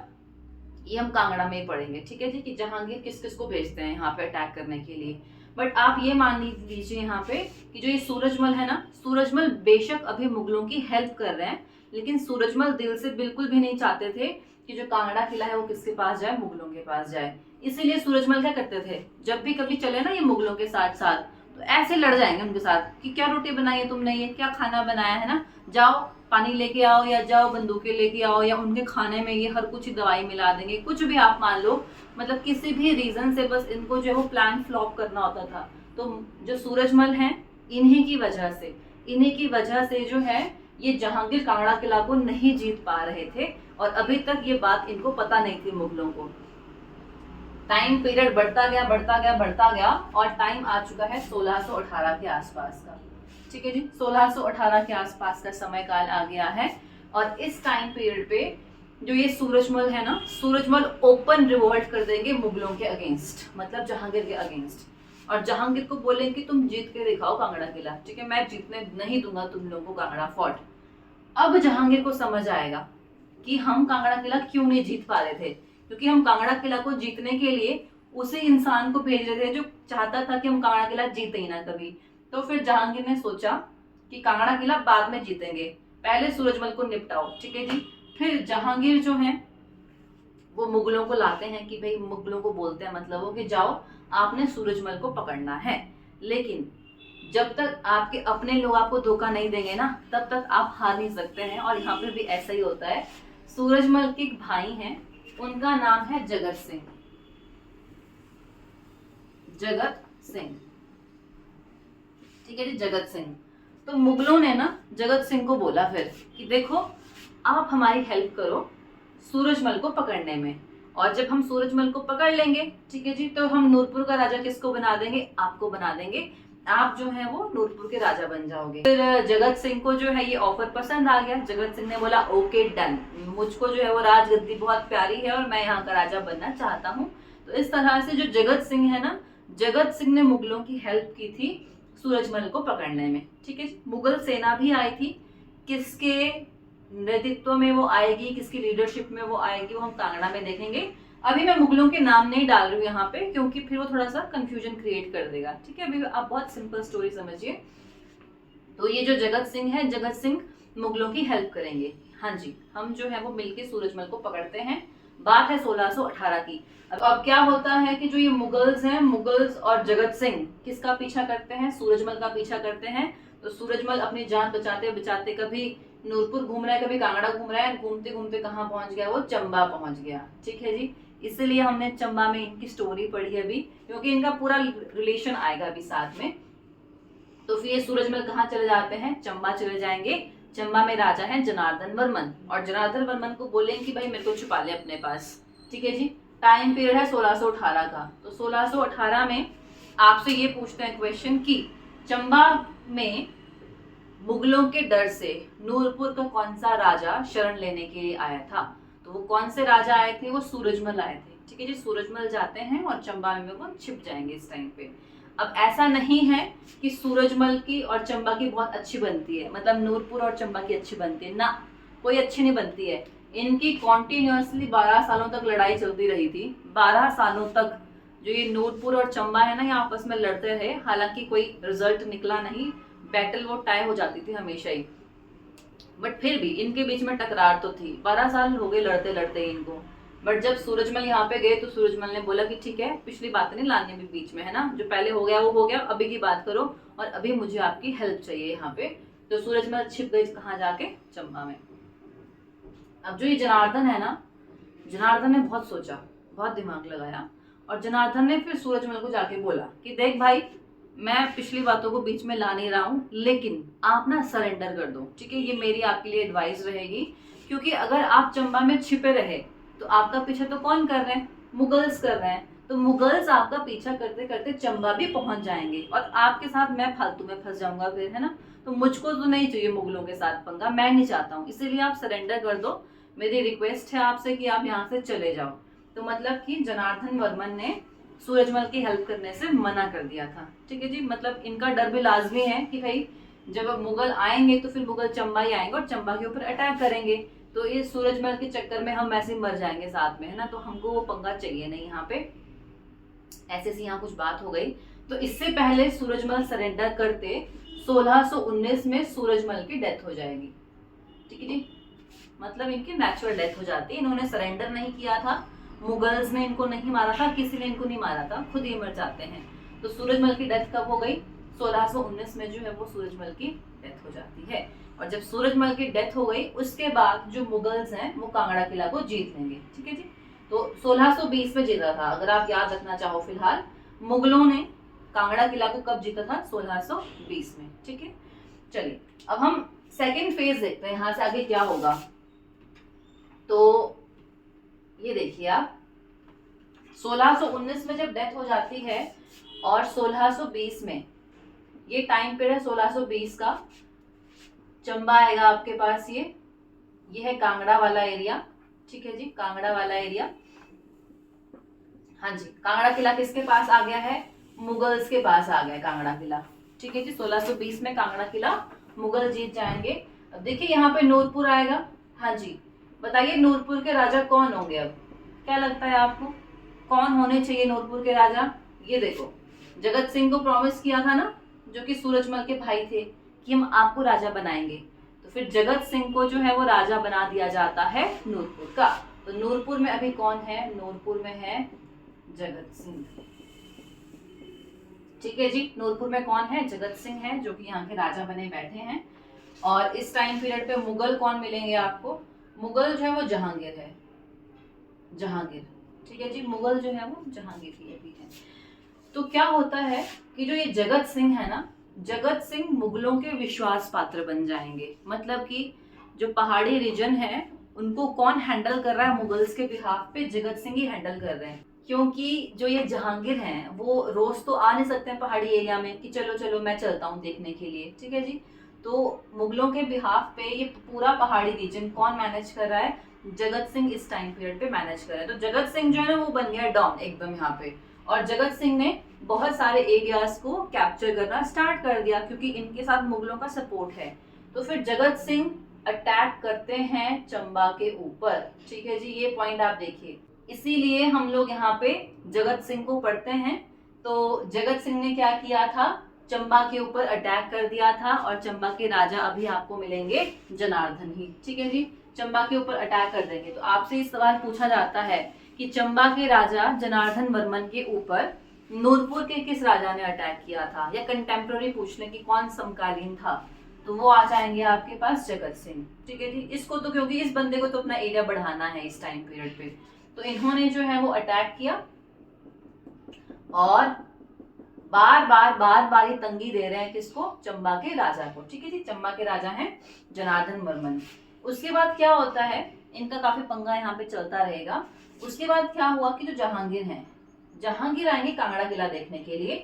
ये हम कांगड़ा में ही पढ़ेंगे, ठीक है जी, कि जहांगीर किस किस को भेजते हैं यहाँ पे अटैक करने के लिए। बट आप ये मान लीजिए यहाँ पे कि जो ये सूरजमल है ना, सूरजमल बेशक अभी मुगलों की हेल्प कर रहे हैं, लेकिन सूरजमल दिल से बिल्कुल भी नहीं चाहते थे कि जो कांगड़ा किला है वो किसके पास जाए? मुगलों के पास जाए। इसीलिए सूरजमल क्या करते थे, जब भी कभी चले ना ये मुगलों के साथ साथ, तो ऐसे लड़ जाएंगे उनके साथ कि क्या रोटी बनाई है तुमने, ये क्या खाना बनाया है ना, जाओ पानी लेके आओ, या जाओ बंदूकें लेके आओ, या उनके खाने में ये हर कुछ दवाई मिला देंगे, कुछ भी आप मान लो, मतलब किसी भी रीजन से बस इनको जो है वो प्लान फ्लॉप करना होता था। तो जो सूरजमल हैं, इन्हीं की वजह से जो है ये जहांगीर कांगड़ा किला को नहीं जीत पा रहे थे, और अभी तक ये बात इनको पता नहीं थी मुगलों को। टाइम पीरियड बढ़ता गया बढ़ता गया बढ़ता गया, और टाइम आ चुका है 1618 के आसपास का, ठीक है जी। 1618 के आसपास का समय काल आ गया है। और इस टाइम पीरियड पे जो ये सूरजमल है ना, सूरजमल ओपन रिवोल्ट कर देंगे मुगलों के अगेंस्ट, मतलब जहांगीर के अगेंस्ट। और जहांगीर को बोलेंगे तुम जीत के दिखाओ कांगड़ा किला, ठीक है, मैं जीतने नहीं दूंगा तुम लोगों को कांगड़ा फोर्ट। अब जहांगीर को समझ आएगा कि हम कांगड़ा किला क्यों नहीं जीत पा रहे थे, क्योंकि हम कांगड़ा किला को जीतने के लिए उसी इंसान को भेज रहे थे जो चाहता था कि हम कांगड़ा किला जीते ही ना कभी। तो फिर जहांगीर ने सोचा कि कांगड़ा किला बाद में जीतेंगे, पहले सूरजमल को निपटाओ, ठीक है जी। फिर जहांगीर जो है वो मुगलों को लाते हैं कि भाई, मुगलों को बोलते हैं मतलब वो कि जाओ आपने सूरजमल को पकड़ना है, लेकिन जब तक आपके अपने लोग आपको धोखा नहीं देंगे ना, तब तक आप हार नहीं सकते हैं। और यहाँ पे भी ऐसा ही होता है। सूरजमल के एक भाई हैं, उनका नाम है जगत सिंह, जगत सिंह, ठीक है जी, जगत सिंह। तो मुगलों ने ना जगत सिंह को बोला फिर कि देखो आप हमारी हेल्प करो सूरजमल को पकड़ने में, और जब हम सूरजमल को पकड़ लेंगे, ठीक है जी, तो हम नूरपुर का राजा किसको बना देंगे? आपको बना देंगे, आप जो है वो नूरपुर के राजा बन जाओगे। फिर जगत सिंह को जो है ये ऑफर पसंद आ गया। जगत सिंह ने बोला ओके डन, मुझको जो है वो राजगद्दी बहुत प्यारी है और मैं यहाँ का राजा बनना चाहता हूँ। तो इस तरह से जो जगत सिंह है ना, जगत सिंह ने मुगलों की हेल्प की थी सूरजमल को पकड़ने में, ठीक है। मुगल सेना भी आई थी, किसके नेतृत्व में वो आएगी, किसकी लीडरशिप में वो आएगी, वो हम कांगड़ा में देखेंगे। अभी मैं मुगलों के नाम नहीं डाल रही हूँ यहाँ पे, क्योंकि फिर वो थोड़ा सा कंफ्यूजन क्रिएट कर देगा, ठीक है। अभी आप बहुत सिंपल स्टोरी समझिए। तो ये जो जगत सिंह है, जगत सिंह मुगलों की हेल्प करेंगे। हाँ जी, हम जो है वो मिलके सूरजमल को पकड़ते हैं। बात है 1618 की। अब क्या होता है कि जो ये मुगल्स हैं, मुगल्स और जगत सिंह किसका पीछा करते हैं? सूरजमल का पीछा करते हैं। तो सूरजमल अपनी जान बचाते बचाते कभी नूरपुर घूम रहा है, कभी कांगड़ा घूम रहा है, घूमते घूमते कहाँ पहुंच गया? वो चंबा पहुंच गया। ठीक है जी, इसीलिए हमने चंबा में इनकी स्टोरी पढ़ी अभी, क्योंकि इनका पूरा रिलेशन आएगा अभी साथ में। तो फिर ये सूरजमल कहाँ चले जाते हैं? चंबा चले जाएंगे। चंबा में राजा है जनार्दन वर्मन, और जनार्दन वर्मन को बोलेंगे कि भाई मेरे को छुपा ले अपने पास। ठीक है जी। टाइम पीरियड है 1618 का। तो 1618 में आपसे ये पूछते हैं क्वेश्चन कि चंबा में मुगलों के डर से नूरपुर का कौन सा राजा शरण लेने के लिए आया था? तो वो कौन से राजा आए थे? वो सूरजमल आए थे। ठीक है जी, सूरजमल जाते हैं और चंबा में वो छिप जाएंगे इस टाइम पे। अब ऐसा नहीं है कि सूरजमल की और चंबा की बहुत अच्छी बनती है, मतलब नूरपुर और चंबा की अच्छी बनती है ना, कोई अच्छी नहीं बनती है। इनकी कॉन्टिन्यूसली 12 सालों तक लड़ाई चलती रही थी। 12 सालों तक जो ये नूरपुर और चंबा है ना, ये आपस में लड़ते रहे। हालांकि कोई रिजल्ट निकला नहीं, बैटल वो टाई हो जाती थी हमेशा ही, बट फिर भी इनके बीच में टकरार तो थी। 12 साल हो गए लड़ते लड़ते इनको। बट जब सूरजमल यहाँ पे गए तो सूरजमल ने बोला कि ठीक है, पिछली बात नहीं लानी भी बीच में, है ना, जो पहले हो गया वो हो गया, अभी की बात करो और अभी मुझे आपकी हेल्प चाहिए यहाँ पे। तो सूरजमल छिप गए कहाँ जाके? चंबा में। अब जो ये जनार्दन है ना, जनार्दन ने बहुत सोचा, बहुत दिमाग लगाया, और जनार्दन ने फिर सूरजमल को जाके बोला कि देख भाई, मैं पिछली बातों को बीच में ला नहीं रहा हूँ, लेकिन आप ना सरेंडर कर दो। ठीक है, ये मेरी आपके लिए एडवाइस रहेगी, क्योंकि अगर आप चंबा में छिपे रहे तो आपका पीछा तो कौन कर रहे हैं? मुगल्स कर रहे हैं। तो मुगल्स आपका पीछा करते करते चंबा भी पहुंच जाएंगे और आपके साथ मैं फालतू में फंस जाऊंगा फिर, है ना। तो मुझको तो नहीं चाहिए मुगलों के साथ पंगा, मैं नहीं चाहता हूँ, इसीलिए आप सरेंडर कर दो। मेरी रिक्वेस्ट है आपसे कि आप यहाँ से चले जाओ। तो मतलब कि जनार्दन वर्मन ने सूरजमल की हेल्प करने से मना कर दिया था। ठीक है जी, मतलब इनका डर भी लाजमी है कि भाई जब मुगल आएंगे तो फिर मुगल चंबा ही आएंगे और चंबा के ऊपर अटैक करेंगे, तो ये सूरजमल के चक्कर में हम ऐसे मर जाएंगे साथ में, है ना। तो हमको वो पंगा चाहिए नहीं यहाँ पे। ऐसे से यहाँ कुछ बात हो गई। तो इससे पहले सूरजमल सरेंडर करते 1619 में सूरजमल की डेथ हो जाएगी। ठीक है जी, मतलब इनकी नेचुरल डेथ हो जाती है। इन्होंने सरेंडर नहीं किया था, मुगल्स ने इनको नहीं मारा था, किसी ने इनको नहीं मारा था, खुद ही मर जाते हैं। तो सूरजमल की डेथ कब हो गई? 1619 में जो है वो सूरजमल की डेथ हो जाती है। और जब सूरजमल की डेथ हो गई उसके बाद जो मुगल्स हैं वो कांगड़ा किला को जीत लेंगे। ठीक है जी, तो 1620 में जीता था, अगर आप याद रखना चाहो। फिलहाल मुगलों ने कांगड़ा किला को कब जीता था? 1620 में। ठीक है, चलिए अब हम सेकेंड फेज देखते हैं, यहाँ से आगे क्या होगा। तो ये देखिए आप, 1619 में जब डेथ हो जाती है और 1620 में, ये टाइम पीरियड है 1620 का। चंबा आएगा आपके पास, ये है कांगड़ा वाला एरिया। ठीक है जी, कांगड़ा वाला एरिया। हाँ जी, कांगड़ा किला किसके पास आ गया है? मुगल्स के पास आ गया कांगड़ा किला। ठीक है जी, 1620 में कांगड़ा किला मुगल जीत जाएंगे। अब देखिए यहाँ पे नूरपुर आएगा। हाँ जी, बताइए नूरपुर के राजा कौन होंगे? अब क्या लगता है आपको, कौन होने चाहिए नूरपुर के राजा? ये देखो, जगत सिंह को प्रॉमिस किया था ना, जो कि सूरजमल के भाई थे, कि हम आपको राजा बनाएंगे। तो फिर जगत सिंह को जो है वो राजा बना दिया जाता है नूरपुर का। तो नूरपुर में अभी कौन है? नूरपुर में है जगत सिंह। ठीक है जी, नूरपुर में कौन है? जगत सिंह है, जो कि यहाँ के राजा बने बैठे हैं। और इस टाइम पीरियड पे मुगल कौन मिलेंगे आपको? मुगल जो है वो जहांगीर है, जहांगीर। ठीक है जी, मुगल जो है वो जहांगीर ही अभी है। तो क्या होता है कि जो ये जगत सिंह है ना, जगत सिंह मुगलों के विश्वास पात्र बन जाएंगे। मतलब कि जो पहाड़ी रीजन है उनको कौन हैंडल कर रहा है मुगल्स के बिहाफ पे? जगत सिंह ही हैंडल कर रहे हैं। क्योंकि जो ये जहांगीर हैं वो रोज तो आ नहीं सकते हैं पहाड़ी एरिया में कि चलो चलो मैं चलता हूँ देखने के लिए। ठीक है जी, तो मुगलों के बिहाफ पे ये पूरा पहाड़ी रीजन कौन मैनेज कर रहा है? जगत सिंह इस टाइम पीरियड पे मैनेज कर रहा है। तो जगत सिंह जो है ना वो बन गया डॉन एकदम यहाँ पे। और जगत सिंह ने बहुत सारे एरियाज को कैप्चर करना स्टार्ट कर दिया, क्योंकि इनके साथ मुगलों का सपोर्ट है। तो फिर जगत सिंह अटैक करते हैं चंबा के ऊपर। ठीक है जी, ये पॉइंट आप देखिए, इसीलिए हम लोग यहाँ पे जगत सिंह को पढ़ते हैं। तो जगत सिंह ने क्या किया था? चंबा के ऊपर अटैक कर दिया था और चंबा के राजा अभी आपको मिलेंगे जनार्दन ही। ठीक है जी, चंबा के ऊपर अटैक कर देंगे। तो आपसे इस सवाल पूछा जाता है कि चंबा के राजा जनार्दन वर्मन के ऊपर नूरपुर के किस राजा ने अटैक किया था, या कंटेम्प्रेरी पूछ लें कि कौन समकालीन था, तो वो आ जाएंगे आपके पास जगत सिंह। ठीक है जी, इसको तो क्योंकि इस बंदे को तो अपना एरिया बढ़ाना है इस टाइम पीरियड पे, तो इन्होंने जो है वो अटैक किया और बार बार ये तंगी दे रहे हैं किसको, चंबा के राजा को। ठीक है जी, चंबा के राजा हैं जनार्दन वर्मन। उसके बाद क्या होता है, इनका काफी पंगा यहाँ पे चलता रहेगा। उसके बाद क्या हुआ कि जो जहांगीर हैं, जहांगीर आएंगे कांगड़ा किला देखने के लिए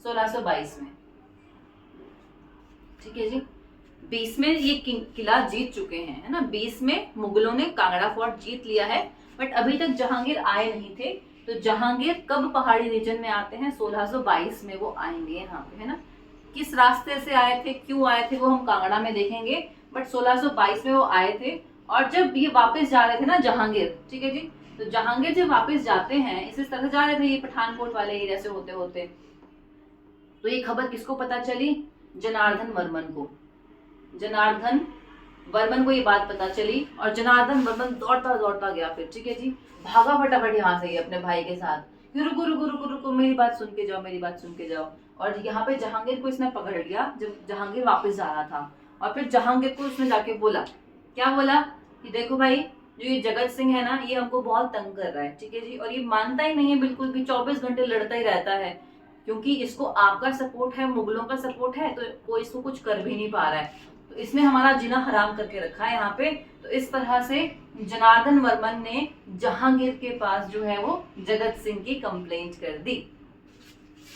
1622 में। ठीक है जी, 20 में ये किला जीत चुके हैं, है ना। 20 में मुगलों ने कांगड़ा फोर्ट जीत लिया है, बट अभी तक जहांगीर आए नहीं थे। तो जहांगीर कब पहाड़ी रीजन में आते हैं, 1622 में वो आएंगे यहाँ पे, है ना। किस रास्ते से आए थे, क्यों आए थे, वो हम कांगड़ा में देखेंगे, बट 1622 में वो आए थे। और जब ये वापस जा रहे थे ना जहांगीर, ठीक है जी, तो जहांगीर जब वापस जाते हैं, इसी तरह से जा रहे थे ये पठानकोट वाले एरिया से होते होते, तो ये खबर किसको पता चली, जनार्दन वर्मन को। जनार्दन वर्मन को ये बात पता चली और जनार्दन वर्मन दौड़ता दौड़ता गया फिर। ठीक है जी, भागा फटाफट यहाँ से अपने भाई के साथ, रुको रुको रुको रुको, मेरी बात सुन के जाओ, मेरी बात सुन के जाओ। और यहाँ पे जहांगीर को इसने पकड़ लिया जब जहांगीर वापस जा रहा था, और फिर जहांगीर को उसने जाके बोला, क्या बोला कि देखो भाई, जो ये जगत सिंह है ना, ये हमको बहुत तंग कर रहा है। ठीक है जी, और ये मानता ही नहीं है बिल्कुल भी, 24 घंटे लड़ता ही रहता है, क्योंकि इसको आपका सपोर्ट है, मुगलों का सपोर्ट है, तो कोई इसको कुछ कर भी नहीं पा रहा है, तो इसने हमारा जीना हराम करके रखा है यहाँ पे। तो इस तरह से जनार्दन वर्मन ने जहांगीर के पास जो है वो जगत सिंह की कंप्लेंट कर दी।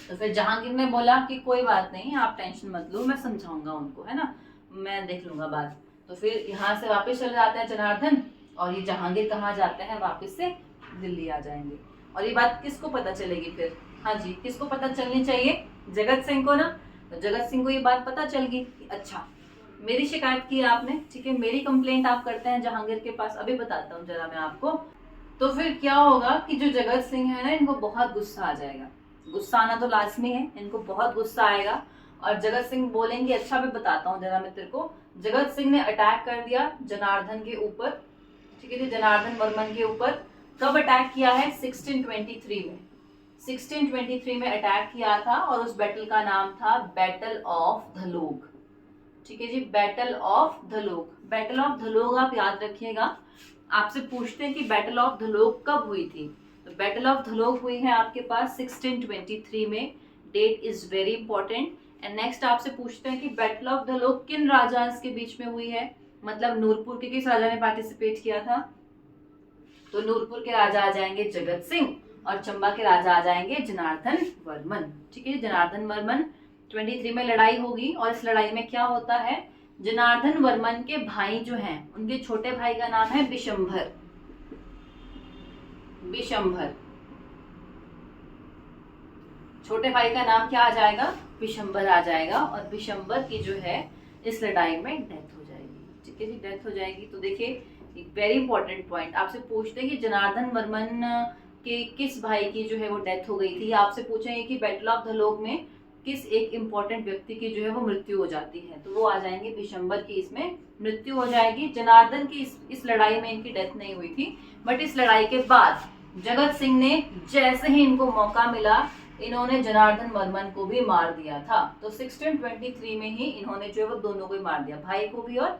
तो फिर जहांगीर ने बोला कि कोई बात नहीं, आप टेंशन मत लो, मैं समझाऊंगा उनको, है ना, मैं देख लूंगा बात। तो फिर यहाँ से वापस चले जाते हैं जनार्दन, और ये जहांगीर कहाँ जाते हैं, वापस से दिल्ली आ जाएंगे। और ये बात किसको पता चलेगी फिर, हाँ जी, किसको पता चलनी चाहिए, जगत सिंह को ना। तो जगत सिंह को ये बात पता चल गई कि अच्छा, मेरी शिकायत की आपने, ठीक है, मेरी कंप्लेंट आप करते हैं जहांगीर के पास, अभी बताता हूँ जरा मैं आपको। तो फिर क्या होगा कि जो जगत सिंह है ना, इनको बहुत गुस्सा आ जाएगा, गुस्सा आना तो लाजमी है, इनको बहुत गुस्सा आएगा। और जगत सिंह बोलेंगे, अच्छा मैं बताता हूँ जरा मैं तेरे को। जगत सिंह ने अटैक कर दिया जनार्दन के ऊपर, ठीक है, जनार्दन वर्मन के ऊपर। कब अटैक किया है, 1623 में, 1623 में अटैक किया था, और उस बैटल का नाम था बैटल ऑफ धलोग। ठीक है जी, बैटल ऑफ धलोग। बैटल ऑफ धलोग आप याद रखिएगा, आपसे पूछते हैं कि बैटल ऑफ धलोग कब हुई थी, तो बैटल ऑफ धलोग हुई है आपके पास 1623 में, date is very important. And next आपसे पूछते हैं कि बैटल ऑफ धलोग किन राजास के बीच में हुई है, मतलब नूरपुर के किस राजा ने पार्टिसिपेट किया था, तो नूरपुर के राजा आ जाएंगे जगत सिंह, और चंबा के राजा आ जाएंगे जनार्दन वर्मन। ठीक है, जनार्दन वर्मन 23 में लड़ाई होगी, और इस लड़ाई में क्या होता है, जनार्दन वर्मन के भाई जो हैं, उनके छोटे भाई का नाम है बिशंभर। बिशंभर, छोटे भाई का नाम क्या आ जाएगा, बिशंभर आ जाएगा, और बिशंभर की जो है इस लड़ाई में डेथ हो जाएगी। ठीक है जी, डेथ हो जाएगी। तो देखिए, वेरी इंपॉर्टेंट पॉइंट, आपसे पूछते हैं कि जनार्दन वर्मन के किस भाई की जो है वो डेथ हो गई थी, आपसे पूछेंगे कि बैटल ऑफ धलोग में किस एक इंपॉर्टेंट व्यक्ति की जो है वो मृत्यु हो जाती है, तो वो आ जाएंगे बिशंभर की, इसमें मृत्यु हो जाएगी। जनार्दन की इस लड़ाई में इनकी डेथ नहीं हुई थी, बट इस लड़ाई के बाद जगत सिंह ने जैसे ही इनको मौका मिला, इन्होंने जनार्दन वर्मन को भी मार दिया था। तो 1623 में ही इन्होंने जो है वो दोनों को ही मार दिया, भाई को भी और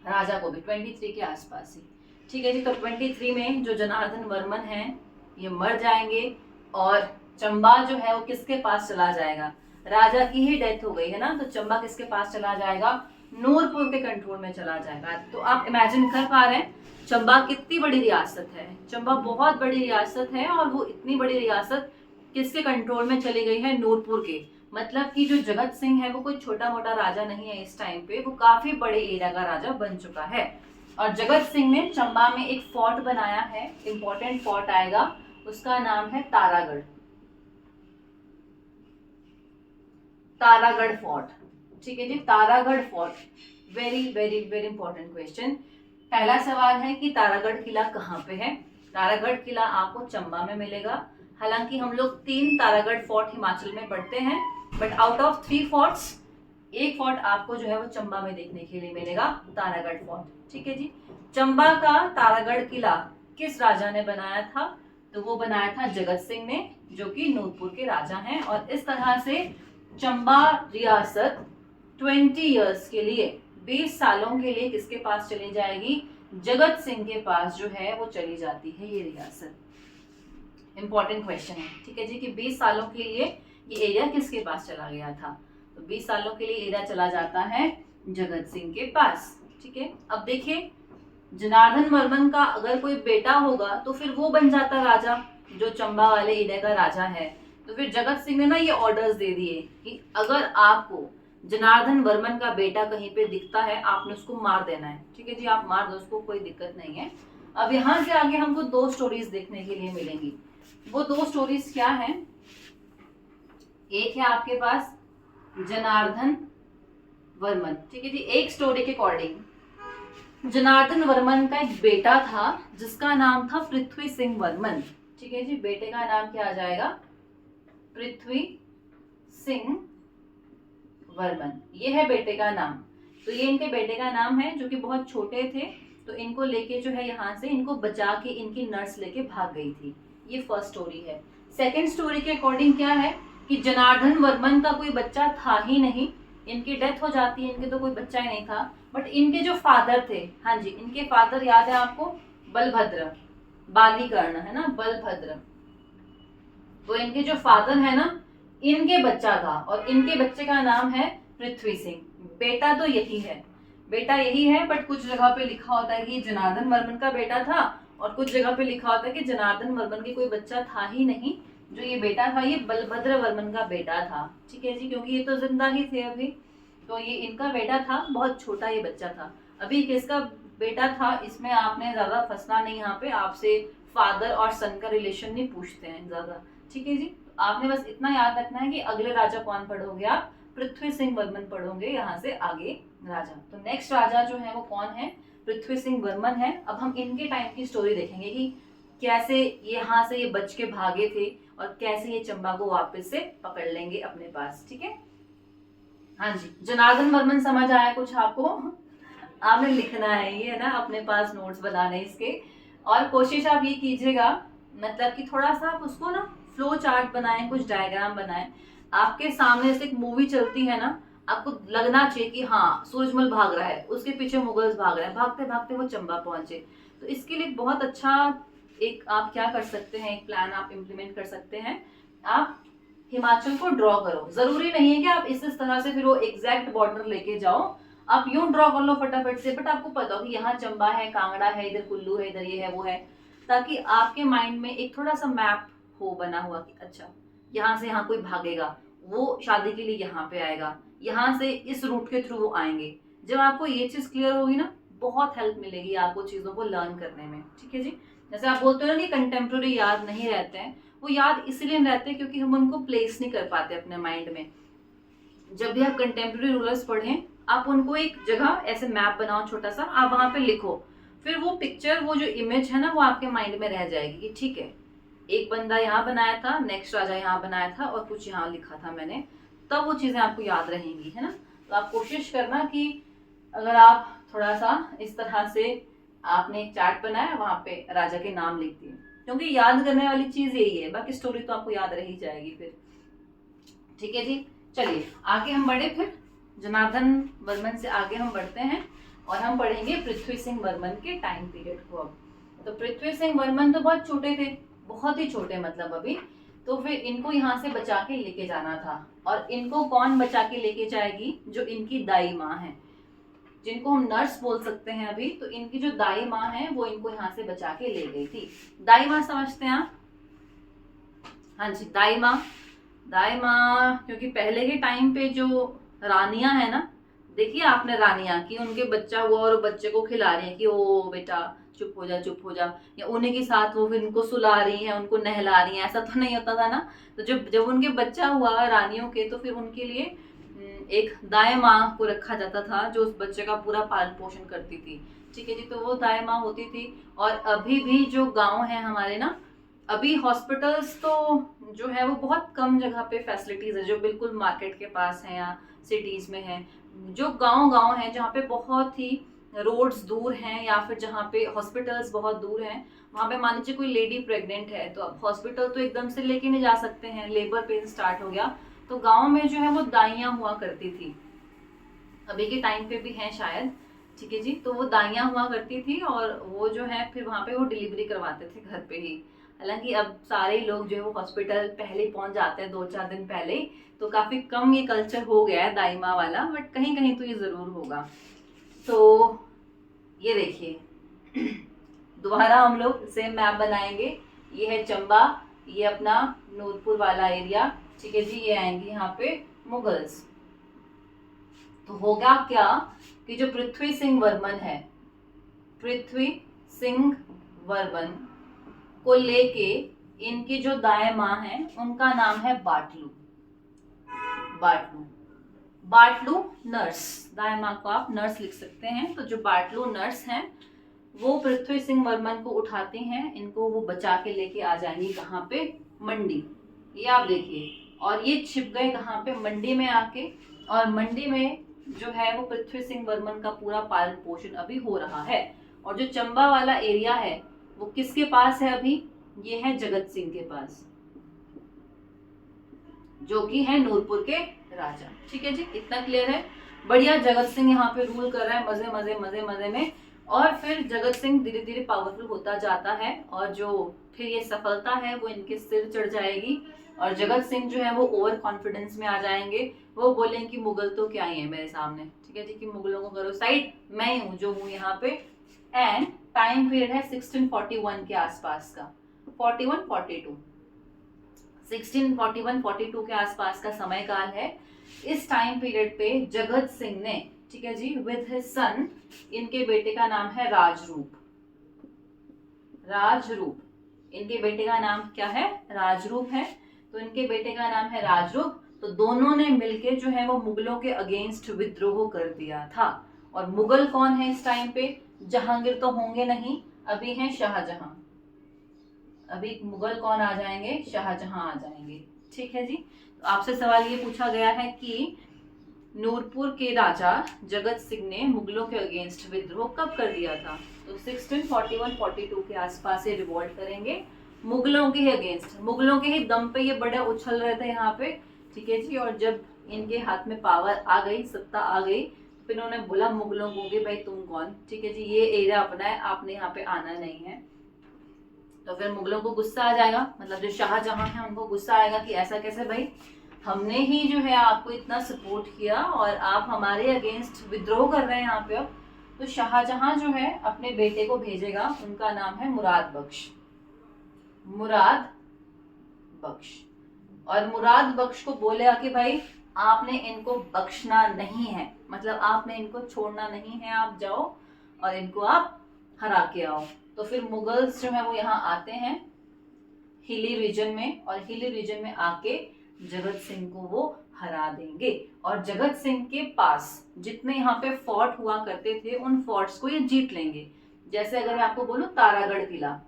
राजा को भी, 23 के आसपास ही। ठीक है जी, तो 23 में जो जनार्दन वर्मन हैं ये मर जाएंगे, और चंबा जो है वो किसके पास चला जाएगा, राजा की ही डेथ हो गई है ना, तो चंबा किसके पास चला जाएगा, नूरपुर के कंट्रोल में चला जाएगा। तो आप इमेजिन कर पा रहे हैं चंबा कितनी बड़ी रियासत है, चंबा बहुत बड़ी रियासत है, और वो इतनी बड़ी रियासत किसके कंट्रोल में चली गई है, नूरपुर के। मतलब कि जो जगत सिंह है वो कोई छोटा मोटा राजा नहीं है इस टाइम पे, वो काफी बड़े एरिया का राजा बन चुका है। और जगत सिंह ने चंबा में एक फोर्ट बनाया है, इंपॉर्टेंट फोर्ट आएगा, उसका नाम है तारागढ़, तारागढ़ फोर्ट। ठीक है जी, Taragarh fort, very very very important question. पहला सवाल है कि तारागढ़ किला कहाँ पे है, तारागढ़ किला आपको चंबा में मिलेगा। हालांकि हम लोग 3 तारागढ़ फोर्ट हिमाचल में पढ़ते हैं, बट आउट ऑफ 3 फोर्ट्स एक फोर्ट आपको जो है वो चंबा में देखने के लिए मिलेगा, तारागढ़ फोर्ट। ठीक है जी। चंबा का तारागढ़ किला किस राजा ने बनाया था? तो वो बनाया था जगत सिंह ने, जो कि नूरपुर के राजा हैं। और इस तरह से चंबा रियासत 20 इयर्स के लिए, 20 सालों के लिए किसके पास चली जाएगी? जगत सिंह के पास जो है वो चली जाती है ये रियासत। इंपॉर्टेंट क्वेश्चन है, ठीक है जी, कि 20 सालों के लिए ये एरिया किसके पास चला गया था? तो 20 सालों के लिए एरिया चला जाता है जगत सिंह के पास। ठीक है। अब देखिए, जनार्दन वर्मन का अगर कोई बेटा होगा तो फिर वो बन जाता राजा, जो चंबा वाले एरिया का राजा है। तो फिर जगत सिंह ने ना ये ऑर्डर्स दे दिए कि अगर आपको जनार्दन वर्मन का बेटा कहीं पे दिखता है, आपने उसको मार देना है। ठीक है जी, आप मार दो उसको, कोई दिक्कत नहीं है। अब यहाँ से आगे हमको 2 स्टोरीज देखने के लिए मिलेंगी। वो 2 स्टोरीज क्या है? एक है आपके पास जनार्दन वर्मन। ठीक है जी। एक स्टोरी के अकॉर्डिंग जनार्दन वर्मन का एक बेटा था जिसका नाम था पृथ्वी सिंह वर्मन। ठीक है जी। बेटे का नाम क्या आ जाएगा? पृथ्वी सिंह वर्मन, ये है बेटे का नाम। तो ये इनके बेटे का नाम है, जो कि बहुत छोटे थे, तो इनको लेके जो है यहाँ से इनको बचा के इनकी नर्स लेके भाग गई थी। ये फर्स्ट स्टोरी है। सेकंड स्टोरी के अकॉर्डिंग क्या है कि जनार्दन वर्मन का कोई बच्चा था ही नहीं, इनकी डेथ हो जाती है, इनके तो कोई बच्चा ही नहीं था। बट इनके जो फादर थे, हाँ जी, इनके फादर याद है आपको? बलभद्र, बालीकर्ण है ना, बलभद्र। तो इनके जो फादर है ना, इनके बच्चा था, और इनके बच्चे का नाम है पृथ्वी सिंह। बेटा तो यही है, बेटा यही है, बट कुछ जगह पे लिखा होता है कि जनार्दन वर्मन का बेटा था, और कुछ जगह पे लिखा होता है कि जनार्दन वर्मन की कोई बच्चा था ही नहीं, जो ये बेटा था ये बलभद्र वर्मन का बेटा था। ठीक है जी, क्योंकि ये तो जिंदा ही थे अभी, तो ये इनका बेटा था, बहुत छोटा ये बच्चा था। अभी किसका बेटा था इसमें आपने ज्यादा फंसना नहीं, यहाँ पे आपसे फादर और सन का रिलेशन नहीं पूछते हैं ज्यादा। ठीक है जी, आपने बस इतना याद रखना है कि अगले राजा कौन पढ़ोगे आप? पृथ्वी सिंह वर्मन पढ़ोगे यहाँ से आगे राजा। तो नेक्स्ट राजा जो है वो कौन है? पृथ्वी सिंह वर्मन है। अब हम इनके टाइम की स्टोरी देखेंगे कि कैसे यहाँ से ये बच के भागे थे और कैसे ये चंबा को वापस से पकड़ लेंगे अपने पास। ठीक है, हाँ जी। जनार्दन वर्मन समझ आया कुछ आपको? आपने लिखना है ये ना, अपने पास नोट्स बनाने इसके, और कोशिश आप ये कीजिएगा, मतलब कि थोड़ा सा आप उसको ना फ्लो चार्ट बनाएं, कुछ डायग्राम बनाएं। आपके सामने से एक मूवी चलती है ना, आपको लगना चाहिए कि हाँ सूरजमल भाग रहा है, उसके पीछे मुगल्स भाग रहे हैं, भागते भागते वो चंबा पहुंचे। तो इसके लिए बहुत अच्छा एक आप क्या कर सकते हैं, एक प्लान आप इम्प्लीमेंट कर सकते हैं। आप हिमाचल को ड्रॉ करो, जरूरी नहीं है कि आप इस तरह से फिर वो एग्जैक्ट बॉर्डर लेके जाओ, आप यूं ड्रॉ कर लो फटाफट से, बट आपको पता हो कि यहाँ चंबा है, कांगड़ा है, इधर कुल्लू है, इधर ये है वो है, ताकि आपके माइंड में एक थोड़ा सा मैप हो बना हुआ कि अच्छा यहाँ से यहाँ कोई भागेगा, वो शादी के लिए यहाँ पे आएगा, यहाँ से इस रूट के थ्रू वो आएंगे। जब आपको ये चीज क्लियर होगी ना, बहुत हेल्प मिलेगी आपको चीजों को लर्न करने में। ठीक है जी। जैसे आप बोलते हो ना कि कंटेम्प्रेरी याद नहीं रहते हैं, वो याद इसलिए नहीं रहते क्योंकि हम उनको प्लेस नहीं कर पाते अपने माइंड में। जब भी आप कंटेम्प्रेरी रूलर्स पढ़ें, आप उनको एक जगह ऐसे मैप बनाओ छोटा सा, आप वहां पे लिखो, फिर वो पिक्चर, वो जो इमेज है ना, वो आपके माइंड में रह जाएगी कि ठीक है एक बंदा यहाँ बनाया था, नेक्स्ट राजा यहाँ बनाया था, और कुछ यहाँ लिखा था मैंने, तब वो चीजें आपको याद रहेंगी, है ना। तो आप कोशिश करना कि अगर आप थोड़ा सा इस तरह से आपने एक चार्ट बनाया, वहां पे राजा के नाम लिख दिए, क्योंकि याद करने वाली चीज यही है, बाकी स्टोरी तो आपको याद रह ही जाएगी फिर। ठीक है जी, चलिए आगे हम बढ़े, फिर जनार्दन वर्मन से आगे हम बढ़ते हैं और हम पढ़ेंगे पृथ्वी सिंह वर्मन के टाइम पीरियड को। अब तो पृथ्वी सिंह वर्मन तो बहुत छोटे थे, बहुत ही छोटे, मतलब अभी, तो फिर इनको यहाँ से बचा के लेके जाना था। और इनको कौन बचा के लेके जाएगी? जो इनकी दाई माँ है, जिनको हम नर्स बोल सकते हैं अभी, तो इनकी जो दाई माँ है वो इनको यहाँ से बचा के ले गई थी। दाई माँ समझते हैं आप? हाँ जी, दाई माँ। दाई माँ, क्योंकि पहले के टाइम पे जो रानियां है ना, देखिए आपने रानियां कि उनके बच्चा हुआ और बच्चे को खिला रही है कि ओ बेटा चुप हो जा चुप हो जा, या उन्हीं के साथ वो फिर उनको सुला रही है, उनको नहला रही है, ऐसा तो नहीं होता था ना। तो जब जब उनके बच्चा हुआ रानियों के, तो फिर उनके लिए एक दाएं माँ को रखा जाता था, जो उस बच्चे का पूरा पालन पोषण करती थी। ठीक है जी। तो वो दाई माँ होती थी। और अभी भी जो गांव है हमारे ना, अभी हॉस्पिटल्स तो जो है वो बहुत कम जगह पे फैसिलिटीज है, जो बिल्कुल मार्केट के पास है या सिटीज में है। जो गांव गांव है जहाँ पे बहुत ही रोड्स दूर हैं या फिर जहाँ पे हॉस्पिटल्स बहुत दूर हैं, वहाँ पे मान लीजिए कोई लेडी प्रेग्नेंट है तो अब हॉस्पिटल तो एकदम से लेके नहीं जा सकते हैं, लेबर पेन स्टार्ट हो गया, तो गांव में जो है वो दाइयाँ हुआ करती थी, अभी के टाइम पे भी हैं शायद, ठीक है जी। तो वो दाइयाँ हुआ करती थी और वो जो है फिर वहाँ पे वो डिलीवरी करवाते थे घर पे ही। हालांकि अब सारे लोग जो है वो हॉस्पिटल पहले पहुंच जाते हैं 2-4 दिन पहले, तो काफी कम ये कल्चर हो गया है दाई माँ वाला, बट कहीं कहीं तो ये जरूर होगा। तो ये देखिए दोबारा हम लोग सेम मैप बनाएंगे। ये है चंबा, ये अपना नूरपुर वाला एरिया, ठीक है जी। ये आएंगे यहाँ पे मुगल्स। तो होगा क्या कि जो पृथ्वी सिंह वर्मन है, पृथ्वी सिंह वर्मन को लेके इनकी जो दाएं माँ है उनका नाम है बाटलू। बाटलू, बाटलू नर्स, दाएं माँ को आप नर्स लिख सकते हैं। तो जो बाटलू नर्स हैं वो पृथ्वी सिंह वर्मन को उठाती हैं, इनको वो बचा के लेके आ जाएंगी कहाँ पे, मंडी। ये आप देखिए, और ये छिप गए कहाँ पे, मंडी में आके। और मंडी में जो है वो पृथ्वी सिंह वर्मन का पूरा पालन पोषण अभी हो रहा है। और जो चंबा वाला एरिया है वो किसके पास है अभी, ये है जगत सिंह के पास, जो कि है नूरपुर के राजा, ठीक है जी। इतना क्लियर है, बढ़िया। जगत सिंह यहाँ पे रूल कर रहा है मजे मजे मजे मजे में। और फिर जगत सिंह धीरे धीरे पावरफुल होता जाता है और जो फिर ये सफलता है वो इनके सिर चढ़ जाएगी और जगत सिंह जो है वो ओवर कॉन्फिडेंस में आ जाएंगे। वो बोलेंगे कि मुगल तो क्या ही है मेरे सामने, ठीक है जी, कि मुगलों को करो साइड, मैं ही हूँ जो हूँ यहाँ पे। एंड टाइम पीरियड है 1641 के आसपास का, 41-42, 1641-42 के आसपास का समय काल है। इस टाइम पीरियड पे जगत सिंह ने, ठीक है जी, विद हिज सन, इनके बेटे का नाम है राजरूप। राजरूप, इनके बेटे का नाम क्या है, राजरूप है। तो इनके बेटे का नाम है राजरूप। तो दोनों ने मिलके जो है वो मुगलों के अगेंस्ट विद्रोह कर दिया था। और मुगल कौन है इस टाइम पे, जहांगीर तो होंगे नहीं, अभी हैं शाहजहां। अभी मुगल कौन आ जाएंगे, शाहजहां आ जाएंगे, ठीक है जी। तो आपसे सवाल ये पूछा गया है कि नूरपुर के राजा जगत सिंह ने मुगलों के अगेंस्ट विद्रोह कब कर दिया था। तो 1641-42 के आसपास ये रिवॉल्ट करेंगे मुगलों के ही अगेंस्ट। मुगलों के ही दम पे ये बड़े उछल रहे थे यहाँ पे, ठीक है जी। और जब इनके हाथ में पावर आ गई, सत्ता आ गई, फिर उन्होंने बोला मुगलों को कि भाई तुम कौन, ठीक है जी, ये एरिया अपना है, आपने यहाँ पे आना नहीं है। तो फिर मुगलों को गुस्सा आ जाएगा, मतलब जो शाहजहां है उनको गुस्सा आएगा कि ऐसा कैसे भाई, हमने ही जो है आपको इतना सपोर्ट किया और आप हमारे अगेंस्ट विद्रोह कर रहे हैं यहाँ पे अब। तो शाहजहां जो है अपने बेटे को भेजेगा, उनका नाम है मुराद बख्श। मुराद बख्श। और मुराद बख्श को बोलेगा कि भाई आपने इनको बख्शना नहीं है, मतलब आपने इनको छोड़ना नहीं है, आप जाओ और इनको आप हरा के आओ। तो फिर मुगल्स जो है वो यहाँ आते हैं हिली रीजन में, और हिली रीजन में आके जगत सिंह को वो हरा देंगे। और जगत सिंह के पास जितने यहाँ पे फोर्ट हुआ करते थे उन फोर्ट्स को ये जीत लेंगे। जैसे अगर मैं आपको बोलूं तारागढ़ किला,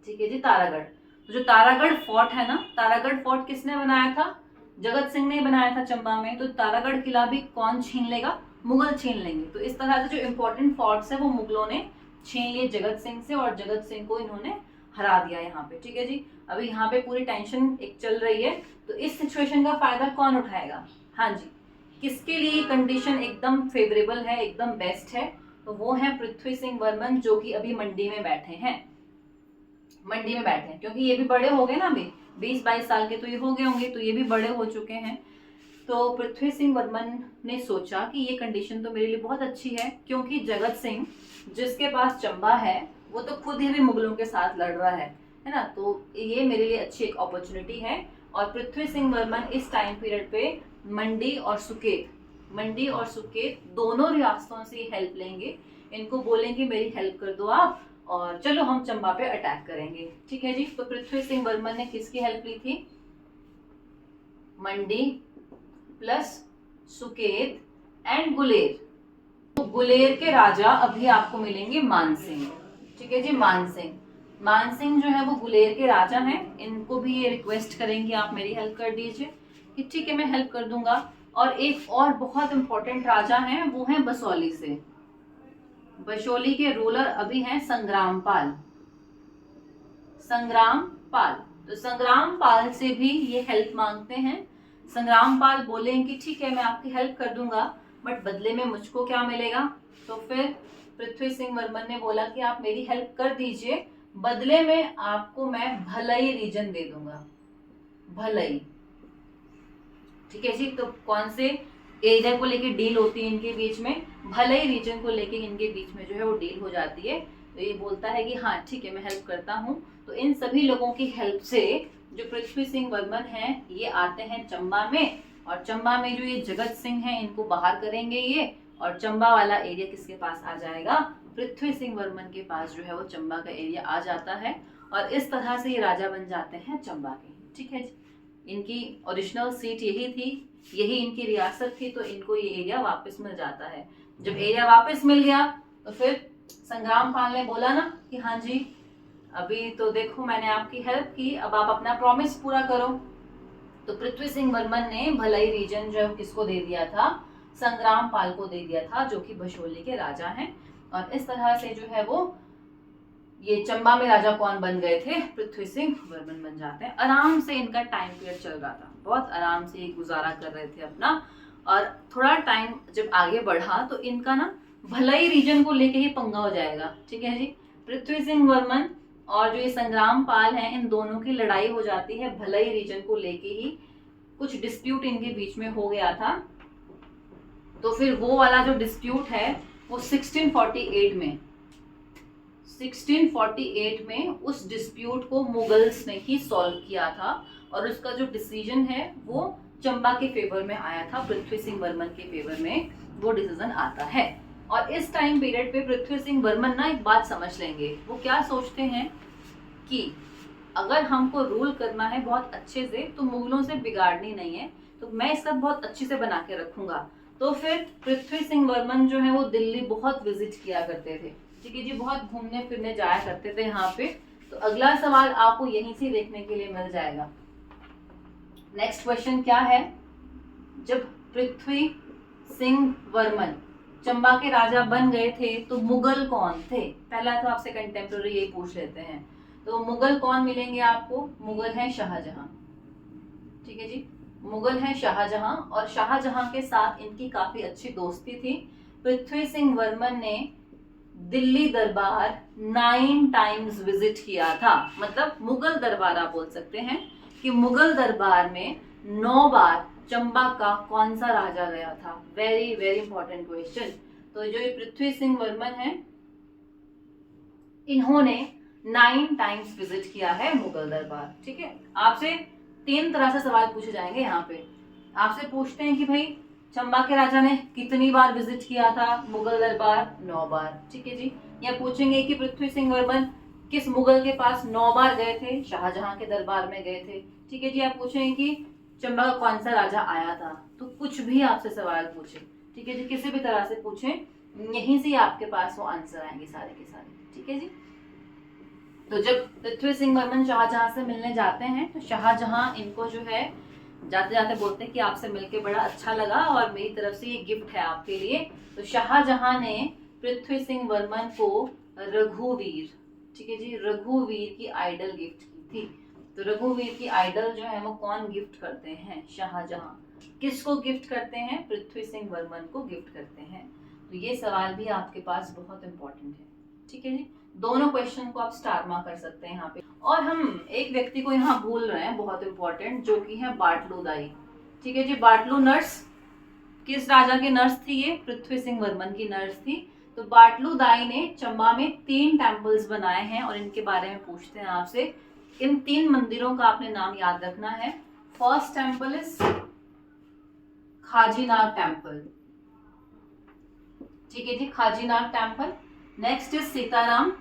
ठीक है जी, तारागढ़। तो जो तारागढ़ फोर्ट है ना, तारागढ़ फोर्ट किसने बनाया था, जगत सिंह ने बनाया था चंबा में। तो तारागढ़ किला भी कौन छीन लेगा, मुगल छीन लेंगे। तो इस तरह से जो इंपॉर्टेंट फोर्ट्स है वो मुगलों ने छीन लिए जगत सिंह से, और जगत सिंह को इन्होंने हरा दिया यहाँ पे, ठीक है जी। अभी यहाँ पे पूरी टेंशन एक चल रही है, तो इस सिचुएशन का फायदा कौन उठाएगा, हाँ जी, किसके लिए कंडीशन एकदम फेवरेबल है, एकदम बेस्ट है, तो वो है पृथ्वी सिंह वर्मन, जो कि अभी मंडी में बैठे हैं। मंडी में बैठे हैं क्योंकि ये भी बड़े हो गए ना, अभी 20-22 साल के तो ये हो गए होंगे, तो ये भी बड़े हो चुके हैं। तो पृथ्वी सिंह वर्मन ने सोचा कि ये कंडीशन तो मेरे लिए बहुत अच्छी है, क्योंकि जगत सिंह जिसके पास चंबा है वो तो खुद ही भी मुगलों के साथ लड़ रहा है ना, तो ये मेरे लिए अच्छी एक अपॉर्चुनिटी है। और पृथ्वी सिंह वर्मन इस टाइम पीरियड पे मंडी और सुकेत दोनों रियासतों से हेल्प लेंगे, इनको बोलेंगे मेरी हेल्प कर दो आप, और चलो हम चंबा पे अटैक करेंगे, ठीक है जी। तो पृथ्वी सिंह वर्मन ने किसकी हेल्प ली थी, मंडी प्लस सुकेत एंड गुलेर, तो गुलेर के राजा अभी आपको मिलेंगे मानसिंह। ठीक है जी, मानसिंह। मानसिंह जो है वो गुलेर के राजा हैं। इनको भी ये रिक्वेस्ट करेंगे आप मेरी हेल्प कर दीजिए कि ठीक है मैं हेल्प कर दूंगा। और एक और बहुत इंपॉर्टेंट राजा हैं, वो हैं बसौली से। बसौली के रूलर अभी हैं संग्राम पाल। संग्राम पाल, तो संग्राम पाल से भी ये हेल्प मांगते हैं। संग्राम पाल बोले कि ठीक है मैं आपकी हेल्प कर दूंगा, बट बदले में मुझको क्या मिलेगा। तो फिर पृथ्वी सिंह वर्मन ने बोला कि आप मेरी हेल्प कर दीजिए, बदले में आपको मैं भलई रीजन दे दूंगा। भलई, ठीक है जी। तो कौन से एरिया को लेके डील होती है इनके बीच में, भलई रीजन को लेके इनके बीच में जो है वो डील हो जाती है। तो ये बोलता है कि हाँ ठीक है मैं हेल्प करता हूँ। तो इन सभी लोगों की हेल्प से जो पृथ्वी सिंह वर्मन है ये आते हैं चंबा में, और चंबा में जो ये जगत सिंह है इनको बाहर करेंगे ये, और चंबा वाला एरिया किसके पास आ जाएगा, पृथ्वी सिंह वर्मन के पास जो है वो चंबा का एरिया आ जाता है। और इस तरह से ये राजा बन जाते हैं चंबा के। ठीक है जी, इनकी ओरिजिनल सीट यही थी, यही इनकी रियासत थी, तो इनको ये एरिया वापस मिल जाता है। जब एरिया वापस मिल गया तो फिर संग्राम पाल ने बोला ना कि हाँ जी अभी तो देखो मैंने आपकी हेल्प की, अब आप अपना प्रॉमिस पूरा करो। तो पृथ्वी सिंह वर्मन ने भलई रीजन जो है किसको दे दिया था, संग्राम पाल को दे दिया था, जो कि बसौली के राजा हैं। और इस तरह से जो है वो ये चंबा में राजा कौन बन गए थे, पृथ्वी सिंह वर्मन बन जाते हैं। आराम से इनका टाइम पीरियड चल रहा था, बहुत आराम से गुजारा कर रहे थे अपना। और थोड़ा टाइम जब आगे बढ़ा तो इनका ना भलई रीजन को लेके ही पंगा हो जाएगा। ठीक है जी, पृथ्वी सिंह वर्मन और जो ये संग्राम पाल हैं इन दोनों की लड़ाई हो जाती है भलई रीजन को लेके ही। कुछ डिस्प्यूट इनके बीच में हो गया था, तो फिर वो वाला जो डिस्प्यूट है वो 1648 में उस डिस्प्यूट को मुगल्स ने ही सॉल्व किया था, और उसका जो डिसीजन है वो चंबा के फेवर में आया था, पृथ्वी सिंह वर्मन के फेवर में वो डिसीजन आता है। और इस टाइम पीरियड पे पृथ्वी सिंह वर्मन ना एक बात समझ लेंगे, वो क्या सोचते हैं कि अगर हमको रूल करना है बहुत अच्छे से तो मुगलों से बिगाड़नी नहीं है, तो मैं इसका बहुत अच्छे से बना के रखूंगा। तो फिर पृथ्वी सिंह वर्मन जो है वो दिल्ली बहुत विजिट किया करते थे। ठीक है जी, बहुत घूमने फिरने जाया करते थे यहाँ पे। तो अगला सवाल आपको यहीं से देखने के लिए मिल जाएगा। नेक्स्ट क्वेश्चन क्या है, जब पृथ्वी सिंह वर्मन चंबा के राजा बन गए थे तो मुगल कौन थे। पहला तो आपसे कंटेम्प्रेरी यही पूछ लेते हैं। तो मुगल कौन मिलेंगे आपको, मुगल है शाहजहां। ठीक है जी, मुगल है शाहजहां, और शाहजहां के साथ इनकी काफी अच्छी दोस्ती थी। पृथ्वी सिंह वर्मन ने दिल्ली दरबार 9 टाइम्स विजिट किया था, मतलब मुगल दरबार आप बोल सकते हैं कि मुगल दरबार में 9 बार चंबा का कौन सा राजा गया था। Very very important question. तो जो ये पृथ्वी सिंह वर्मन है इन्होंने 9 टाइम्स विजिट किया है मुगल दरबार। ठीक है, आपसे 3 तरह से सवाल पूछे जाएंगे यहाँ पे। आपसे पूछते हैं कि भाई चंबा के राजा ने कितनी बार विजिट किया था मुगल दरबार, 9 बार। ठीक है जी, या पूछेंगे कि पृथ्वी सिंह वर्मन किस मुगल के पास 9 बार गए थे, शाहजहां के दरबार में गए थे। ठीक है जी, आप पूछेंगे कि चंबा का कौन सा राजा आया था। तो कुछ भी आपसे सवाल पूछे, ठीक है जी, किसी भी तरह से पूछे, यहीं से आपके पास वो आंसर आएंगे सारे के सारे। ठीक है जी, तो जब पृथ्वी सिंह वर्मन शाहजहां से मिलने जाते हैं तो शाहजहां इनको जो है जाते जाते बोलते हैं कि आपसे मिलके बड़ा अच्छा लगा और मेरी तरफ से ये गिफ्ट है आपके लिए। तो शाहजहां ने पृथ्वी सिंह वर्मन को रघुवीर, ठीक है जी, रघुवीर की आइडल गिफ्ट की थी। तो रघुवीर की आइडल जो है वो कौन गिफ्ट करते हैं, शाहजहां। किसको गिफ्ट करते हैं, पृथ्वी सिंह वर्मन को गिफ्ट करते हैं। तो ये सवाल भी आपके पास बहुत इंपॉर्टेंट है। ठीक है जी, दोनों क्वेश्चन को आप स्टार मार्क कर सकते हैं यहाँ पे। और हम एक व्यक्ति को यहाँ भूल रहे हैं, बहुत इंपॉर्टेंट, जो कि है बाटलू दाई। ठीक है जी, बाटलू नर्स किस राजा की नर्स थी, ये पृथ्वी सिंह वर्मन की नर्स थी। तो बाटलू दाई ने चंबा में 3 टेम्पल्स बनाए हैं, और इनके बारे में पूछते हैं आपसे। इन 3 मंदिरों का आपने नाम याद रखना है। First temple is Khajinag temple. ठीक है जी, Khajinag temple. Next is Sitaram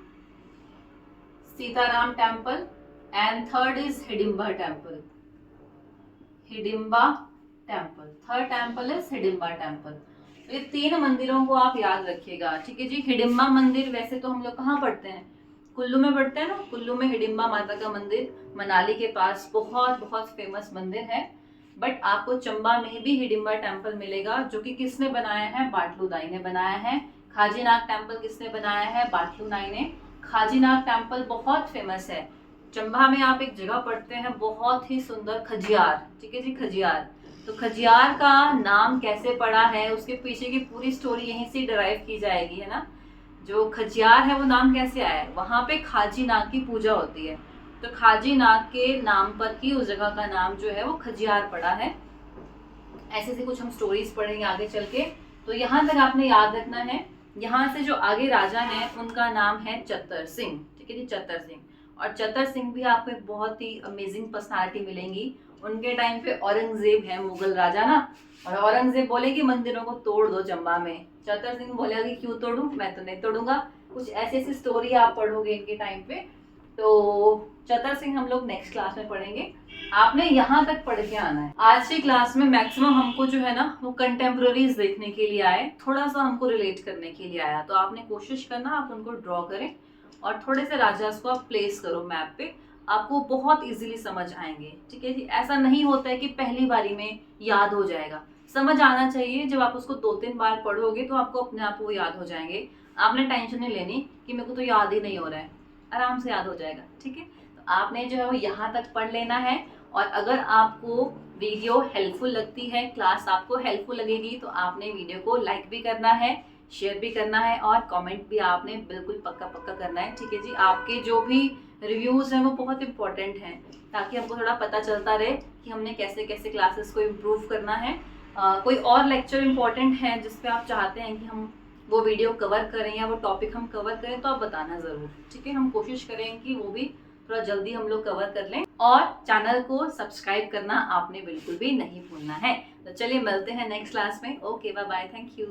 temple, and third is Hidimba temple. Hidimba temple, third temple is Hidimba temple. तो ये 3 मंदिरों को आप याद रखिएगा, ठीक है जी। हिडिंबा मंदिर वैसे तो हम लोग कहाँ पढ़ते हैं, कुल्लू में पढ़ते हैं ना। कुल्लू में हिडिंबा माता का मंदिर मनाली के पास बहुत बहुत फेमस मंदिर है। बट आपको चंबा में भी हिडिंबा टेम्पल मिलेगा, जो कि किसने बनाया है, बाटलू दाई ने बनाया है। खाजीनाग टेम्पल किसने बनाया है, बाटलू दाई ने। खाजीनाग टेम्पल बहुत फेमस है। चंबा में आप एक जगह पढ़ते हैं बहुत ही सुंदर, खजियार, ठीक है जी, खजियार। तो खजियार का नाम कैसे पड़ा है, उसके पीछे की पूरी स्टोरी यहीं से डिराइव की जाएगी, है ना। जो खजियार है वो नाम कैसे आया है, वहां पे खाजी नाग की पूजा होती है, तो खाजी नाग के नाम पर ही उस जगह का नाम जो है वो खजियार पड़ा है। ऐसे से कुछ हम स्टोरीज पढ़ेंगे आगे चल के। तो यहाँ तक आपने याद रखना है। यहाँ से जो आगे राजा हैं उनका नाम है चतर सिंह, ठीक है जी, चतर सिंह। और चतर सिंह भी आपको एक बहुत ही अमेजिंग पर्सनालिटी मिलेंगी। उनके टाइम पे औरंगजेब है मुगल राजा ना, और औरंगजेब बोले कि मंदिरों को तोड़ दो चंबा में। चतर सिंह बोलेगा कि क्यों तोड़ू, मैं तो नहीं तोड़ूंगा। कुछ ऐसी ऐसी स्टोरी आप पढ़ोगे इनके टाइम पे। तो चतर सिंह हम लोग नेक्स्ट क्लास में पढ़ेंगे। आपने यहाँ तक पढ़ के आना है। आज की क्लास में मैक्सिमम हमको जो है ना वो कंटेम्प्रेरीज देखने के लिए आए, थोड़ा सा हमको रिलेट करने के लिए आया। तो आपने कोशिश करना आप उनको ड्रॉ करें और थोड़े से राजास को आप प्लेस करो मैप पे, आपको बहुत इजीली समझ आएंगे, ठीक है जी। ऐसा नहीं होता है कि पहली बारी में याद हो जाएगा, समझ आना चाहिए। जब आप उसको 2-3 बार पढ़ोगे तो आपको अपने आप वो याद हो जाएंगे। आपने टेंशन नहीं लेनी कि मेरे को तो याद ही नहीं हो रहा है, आराम से याद हो जाएगा, ठीक है। तो आपने जो है वो यहाँ तक पढ़ लेना है। और अगर आपको वीडियो हेल्पफुल लगती है, क्लास आपको हेल्पफुल लगेगी, तो आपने वीडियो को लाइक भी करना है, शेयर भी करना है और कमेंट भी आपने बिल्कुल पक्का पक्का करना है, ठीक है जी। आपके जो भी रिव्यूज़ हैं वो बहुत इंपॉर्टेंट हैं, ताकि हमको थोड़ा पता चलता रहे कि हमने कैसे कैसे क्लासेस को इम्प्रूव करना है। कोई और लेक्चर इंपॉर्टेंट है जिस पे आप चाहते हैं कि हम वो वीडियो कवर करें या वो टॉपिक हम कवर करें, तो आप बताना ज़रूर, ठीक है। हम कोशिश करें कि वो भी थोड़ा जल्दी हम लोग कवर कर लें। और चैनल को सब्सक्राइब करना आपने बिल्कुल भी नहीं भूलना है। तो चलिए मिलते हैं नेक्स्ट क्लास में। Okay, bye bye, thank you.